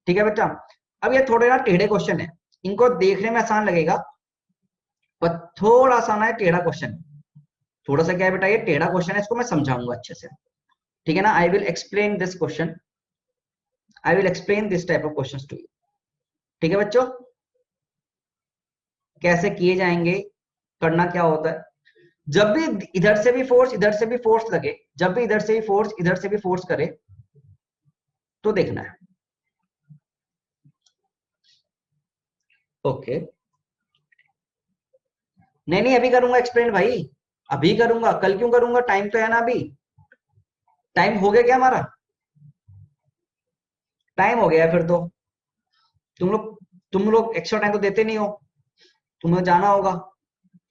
ठीक है बच्चा? अब ये थोड़े ना टेढ़े क्वेश्चन है, इनको देखने में आसान लगेगा पर थोड़ा सा ना टेढ़ा क्वेश्चन, थोड़ा सा क्या है बेटा, ये टेढ़ा क्वेश्चन है, इसको मैं समझाऊंगा अच्छे से, ठीक है ना? I will explain this question, I will explain this type of questions to you. ठीक है बच्चों, कैसे किए जाएंगे, करना क्या होता है, जब भी इधर से भी फोर्स इधर से भी फोर्स लगे, जब भी इधर से भी फोर्स इधर से भी फोर्स करे, तो देखना है। ओके, नहीं अभी करूंगा एक्सप्लेन भाई, अभी करूंगा, कल क्यों करूंगा? टाइम तो है ना, अभी टाइम हो गया क्या हमारा? टाइम हो गया है, फिर तो तुम लोग एक्स्ट्रा टाइम तो देते नहीं हो, तुम्हें जाना होगा,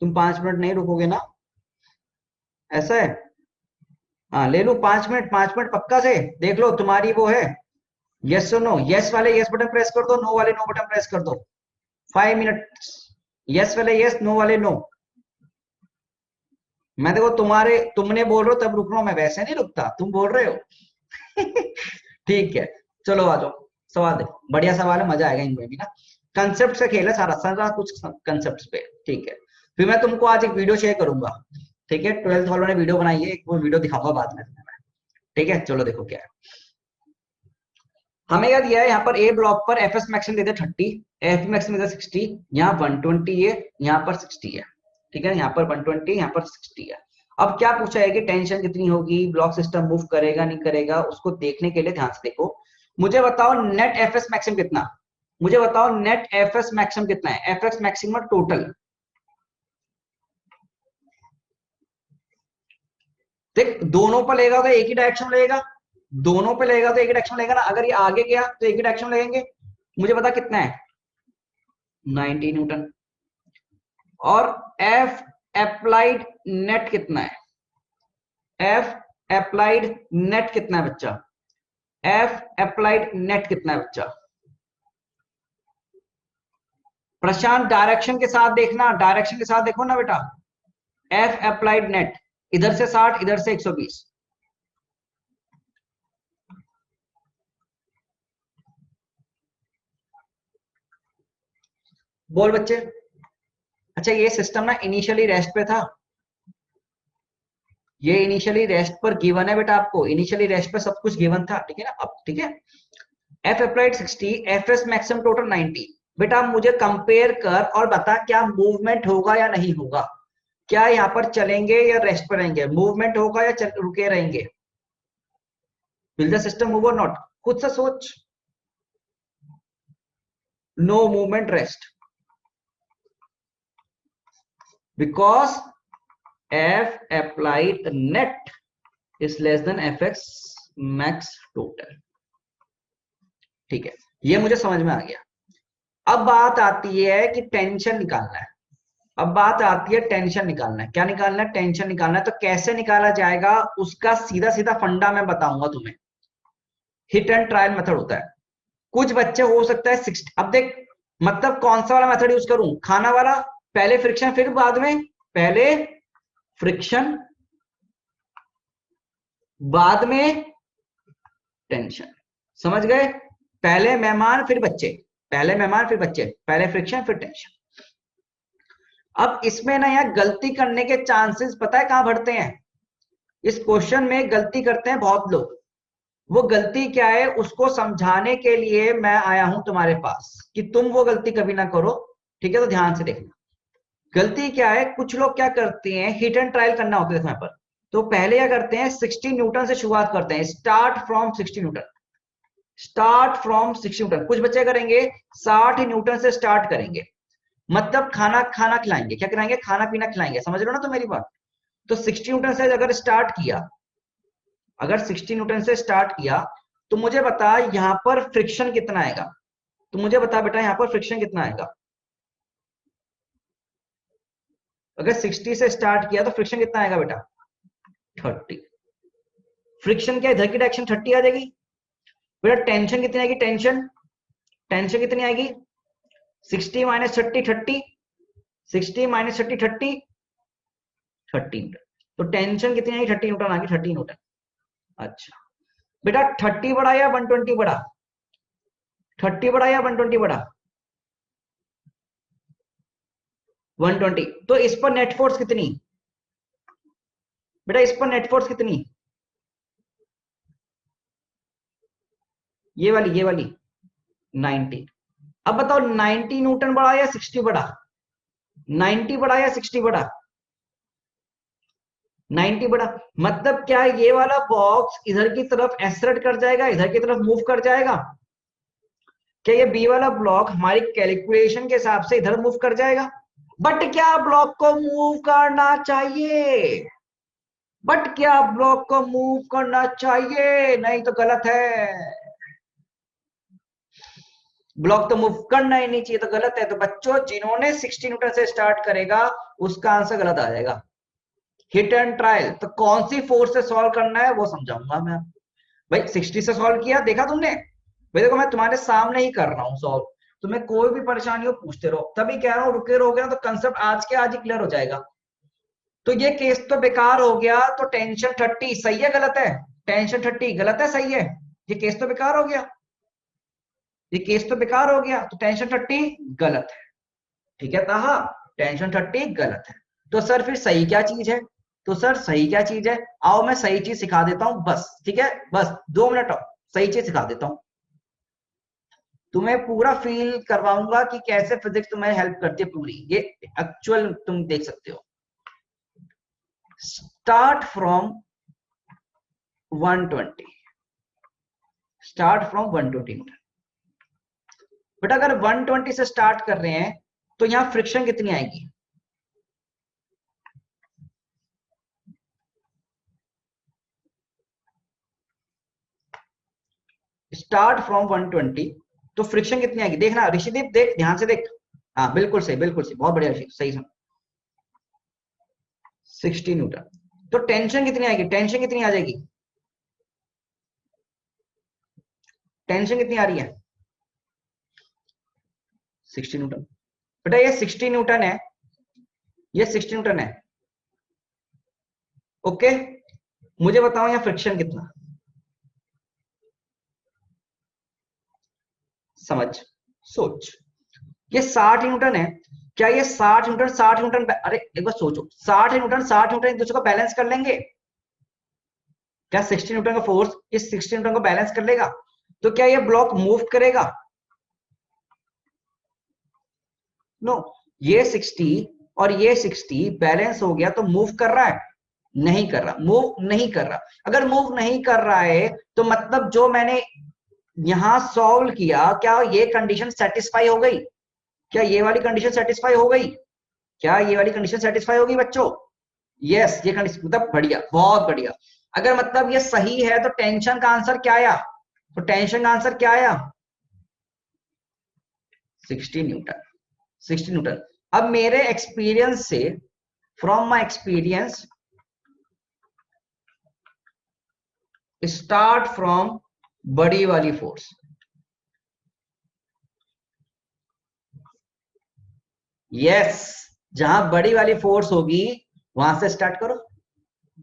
तुम 5 मिनट नहीं रुकोगे ना? ऐसा है? हाँ ले लो 5 मिनट पक्का से, देख लो तुम्हारी वो है, यस और नो, यस वाले यस बटन प्रेस कर दो, नो वाले नो बटन प्रेस कर दो। 5 मिनट, यस वाले यस, नो वाले नो। मैं देखो तुमने बोल रहे हो तब रुक रहा हूं, मैं वैसे नहीं रुकता, तुम बोल रहे हो। ठीक है, चलो आ जाओ, सवाल देखो, बढ़िया सवाल है, मजा आएगा इनमें भी ना, कंसेप्ट से खेल है सारा कुछ कंसेप्ट पे, ठीक है? फिर मैं तुमको आज एक वीडियो शेयर करूंगा, ठीक है? 12th वालों ने वीडियो बनाई है, एक वो वीडियो दिखाऊंगा बाद में, ठीक है? चलो देखो क्या है, हमें क्या दिया है यहाँ पर, ए ब्लॉक पर एफ एस मैक्सिमम देते 30, एफ मैक्सिमम देते 60, यहाँ 120 है, यहाँ पर 60 है, ठीक है? यहाँ पर 120, यहाँ पर 60 है। अब क्या पूछा है कि टेंशन कितनी होगी, ब्लॉक सिस्टम मूव करेगा नहीं करेगा, उसको देखने के लिए ध्यान से देखो। मुझे बताओ नेट एफ एस मैक्सिमम कितना, मुझे बताओ नेट एफ एस मैक्सिमम कितना है, एफ एस मैक्सिमम टोटल, देख दोनों पर लेगा तो एक ही डायरेक्शन लगेगा, दोनों पे लगेगा तो एक ही डायरेक्शन लगेगा ना। अगर ये आगे गया तो एक ही डायरेक्शन लगेंगे। मुझे पता कितना है 90 न्यूटन। और एफ अप्लाइड नेट कितना है, एफ अप्लाइड नेट कितना है बच्चा, एफ अप्लाइड नेट कितना है बच्चा। प्रशांत डायरेक्शन के साथ देखना, डायरेक्शन के साथ देखो ना बेटा। एफ अप्लाइड नेट इधर से 60, इधर से 120। बोल बच्चे। अच्छा ये सिस्टम ना इनिशियली रेस्ट पे था, ये इनिशियली रेस्ट पर गिवन है बेटा आपको, इनिशियली रेस्ट पे सब कुछ गिवन था, ठीक है ना। अब ठीक है, F applied 60, F S maximum total 90। बेटा मुझे कंपेयर कर और बता क्या मूवमेंट होगा या नहीं होगा, क्या यहाँ पर चलेंगे या रेस्ट पर रहेंगे, मूवमेंट होगा या रुके रहेंगे। विल द सिस्टम मूव और नॉट, खुद से सोच। No movement, rest, because F applied net is less than F X max total. ठीक है, ये मुझे समझ में आ गया। अब बात आती है कि टेंशन निकालना है, अब बात आती है टेंशन निकालना है। क्या निकालना है, टेंशन निकालना है। तो कैसे निकाला जाएगा उसका सीधा सीधा फंडा मैं बताऊंगा तुम्हें। हिट एंड ट्रायल मेथड होता है। कुछ बच्चे हो सकता है 60, अब देख मतलब कौन सा वाला मेथड यूज करूं, खाना वाला, पहले फ्रिक्शन फिर बाद में, पहले फ्रिक्शन बाद में टेंशन, समझ गए। पहले मेहमान फिर बच्चे, पहले मेहमान फिर बच्चे, पहले फ्रिक्शन फिर टेंशन। अब इसमें ना यार गलती करने के चांसेस पता है कहां बढ़ते हैं, इस क्वेश्चन में गलती करते हैं बहुत लोग। वो गलती क्या है उसको समझाने के लिए मैं आया हूं तुम्हारे पास कि तुम वो गलती कभी ना करो, ठीक है। तो ध्यान से देखना गलती क्या है। कुछ लोग क्या करते हैं, हिट एंड ट्रायल करना होता है इसमें पर, तो पहले क्या करते हैं 60 न्यूटन से शुरुआत करते हैं, start from 60 Newton, start from 60 Newton. कुछ बच्चे करेंगे 60 न्यूटन से स्टार्ट करेंगे, मतलब खाना खाना खिलाएंगे, क्या कराएंगे, खाना पीना खिलाएंगे, समझ रहे हो ना तो मेरी बात। तो 60 न्यूटन से अगर स्टार्ट किया, अगर 60 न्यूटन से स्टार्ट किया तो मुझे बता यहां पर फ्रिक्शन कितना आएगा, तो मुझे बता बेटा यहां पर फ्रिक्शन कितना आएगा। अगर 60 से स्टार्ट किया तो फ्रिक्शन कितना आएगा बेटा 30। फ्रिक्शन क्या, इधर की डायरेक्शन 30 आ जाएगी बेटा। टेंशन कितनी आएगी, टेंशन, टेंशन कितनी आएगी 60 माइनस 30, 30, 60 माइनस 30, 30, 30 न्यूटन। तो टेंशन कितनी आएगी 30 न्यूटन आ गई, 30 न्यूटन। अच्छा बेटा 30 बड़ा या 120 बड़ा, 30 बड़ा या 120 बड़ा, 120। तो इस पर नेट फोर्स कितनी बेटा, इस पर नेट फोर्स कितनी, ये वाली 90। अब बताओ 90 न्यूटन बड़ा या 60 बड़ा, 90 बड़ा या 60 बड़ा, 90 बड़ा। मतलब क्या ये वाला बॉक्स इधर की तरफ एसरेट कर जाएगा, इधर की तरफ मूव कर जाएगा। क्या ये बी वाला ब्लॉक हमारी कैलकुलेशन के हिसाब से इधर मूव कर जाएगा, बट क्या ब्लॉक को मूव करना चाहिए, बट क्या ब्लॉक को मूव करना चाहिए, नहीं तो गलत है। ब्लॉक तो मूव करना ही नहीं चाहिए तो गलत है। तो बच्चों जिन्होंने 60 न्यूटन से स्टार्ट करेगा उसका आंसर गलत आ जाएगा। हिट एंड ट्रायल, तो कौन सी फोर्स से सॉल्व करना है वो समझाऊंगा मैं भाई। 60 से सॉल्व किया देखा तुमने भाई, देखो मैं तुम्हारे सामने ही कर रहा हूँ सॉल्व, तुम्हें कोई भी परेशानी हो पूछते रहो। तभी कह रहा हूँ रुके रहोगे ना तो कंसेप्ट आज के आज ही क्लियर हो जाएगा। तो ये केस तो बेकार हो गया। तो टेंशन 30 सही है गलत है, टेंशन 30 गलत है सही है, ये केस तो बेकार हो गया, ये केस तो बेकार हो गया। तो टेंशन 30 गलत है, ठीक है ताहा, टेंशन 30 गलत है। तो सर फिर सही क्या चीज है, तो सर सही क्या चीज है, आओ मैं सही चीज सिखा देता हूं बस, ठीक है बस 2 मिनट और सही चीज सिखा देता हूं, तुम्हें पूरा फील करवाऊंगा कि कैसे फिजिक्स तुम्हें हेल्प करती है पूरी, ये एक्चुअल तुम देख सकते हो। Start from 120, start from 120 Newton. But अगर 120 से स्टार्ट कर रहे हैं तो यहां फ्रिक्शन कितनी आएगी, स्टार्ट फ्रॉम 120, तो फ्रिक्शन कितनी आएगी? देखना ऋषिदीप, देख ध्यान से देख। हाँ बिल्कुल सही, बिल्कुल सही, बहुत बढ़िया ऋषि, सही सुन। 60 न्यूटन। तो टेंशन कितनी आएगी? टेंशन कितनी आ जाएगी? टेंशन कितनी आ रही है? 60 न्यूटन। बेटा ये 60 न्यूटन है, ये 60 न्यूटन है। ओके, मुझे बताओ यहाँ फ्रिक्शन कितना? समझ, सोच। ये 60 न्यूटन है, क्या ये 60 न्यूटन 60 न्यूटन, अरे एक बार सोचो, 60 न्यूटन 60 न्यूटन एक दूसरे को बैलेंस कर लेंगे क्या? 60 न्यूटन का फोर्स इस 60 न्यूटन को बैलेंस कर लेगा? तो क्या ये ब्लॉक मूव करेगा? नो, ये 60 और ये 60 बैलेंस हो गया तो मूव कर रहा है? नहीं कर रहा, मूव नहीं कर रहा। अगर मूव नहीं कर रहा है तो मतलब जो मैंने यहां सॉल्व किया, क्या ये कंडीशन सेटिस्फाई हो गई? क्या ये वाली कंडीशन सेटिस्फाई हो गई? क्या ये वाली कंडीशन सेटिस्फाई होगी बच्चों? यस, ये कंडीशन मतलब बढ़िया, बहुत बढ़िया। अगर मतलब ये सही है तो टेंशन का आंसर क्या आया? तो टेंशन का आंसर क्या आया? 60 न्यूटन। 60 न्यूटन। अब मेरे एक्सपीरियंस से, from my experience, start from बड़ी वाली फोर्स। यस, जहां बड़ी वाली फोर्स होगी वहां से स्टार्ट करो।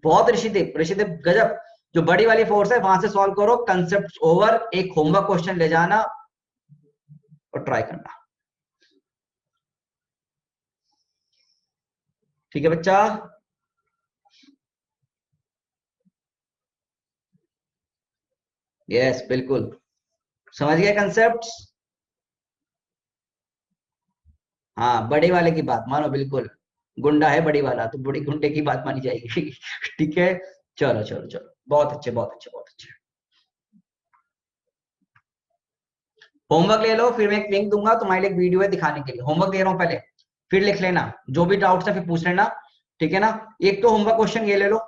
बहुत ऋषिदेव, ऋषिदेव गजब। जो बड़ी वाली फोर्स है वहां से सॉल्व करो, कंसेप्ट ओवर। एक होमवर्क क्वेश्चन ले जाना और ट्राई करना। ठीक है बच्चा? यस बिल्कुल, समझ गए कंसेप्ट? हाँ, बड़े वाले की बात मानो, बिल्कुल। गुंडा है बड़ी वाला, तो बड़ी गुंडे की बात मानी जाएगी। ठीक है, चलो चलो चलो, बहुत अच्छे बहुत अच्छे बहुत अच्छे। होमवर्क ले लो, फिर मैं एक लिंक दूंगा तुम्हारे लिए, एक वीडियो है दिखाने के लिए। होमवर्क दे रहा हूं पहले, फिर लिख लेना, जो भी डाउट्स है फिर पूछ लेना। ठीक है ना? एक तो होमवर्क क्वेश्चन ये ले लो,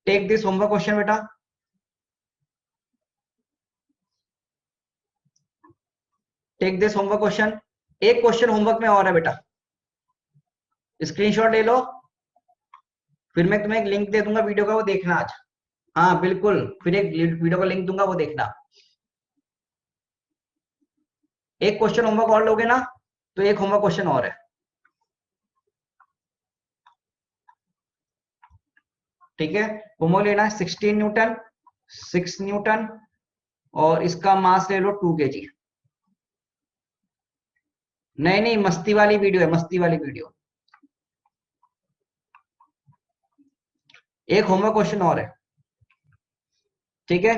टेक दिस होमवर्क क्वेश्चन बेटा। Take this homework question. एक क्वेश्चन होमवर्क में और है बेटा, स्क्रीनशॉट ले लो, फिर मैं तुम्हें एक लिंक दे दूंगा वीडियो का, वो देखना आज। हाँ बिल्कुल, फिर एक वीडियो का लिंक दूंगा, वो देखना। एक क्वेश्चन होमवर्क और लोगे ना, तो एक होमवर्क क्वेश्चन और है। ठीक है, होमवर्क लेना है 16 न्यूटन, 6 न्यूटन, और इसका मास ले लो 2 kg। नहीं नहीं, मस्ती वाली वीडियो है, मस्ती वाली वीडियो। एक होमवर्क क्वेश्चन और है, ठीक है?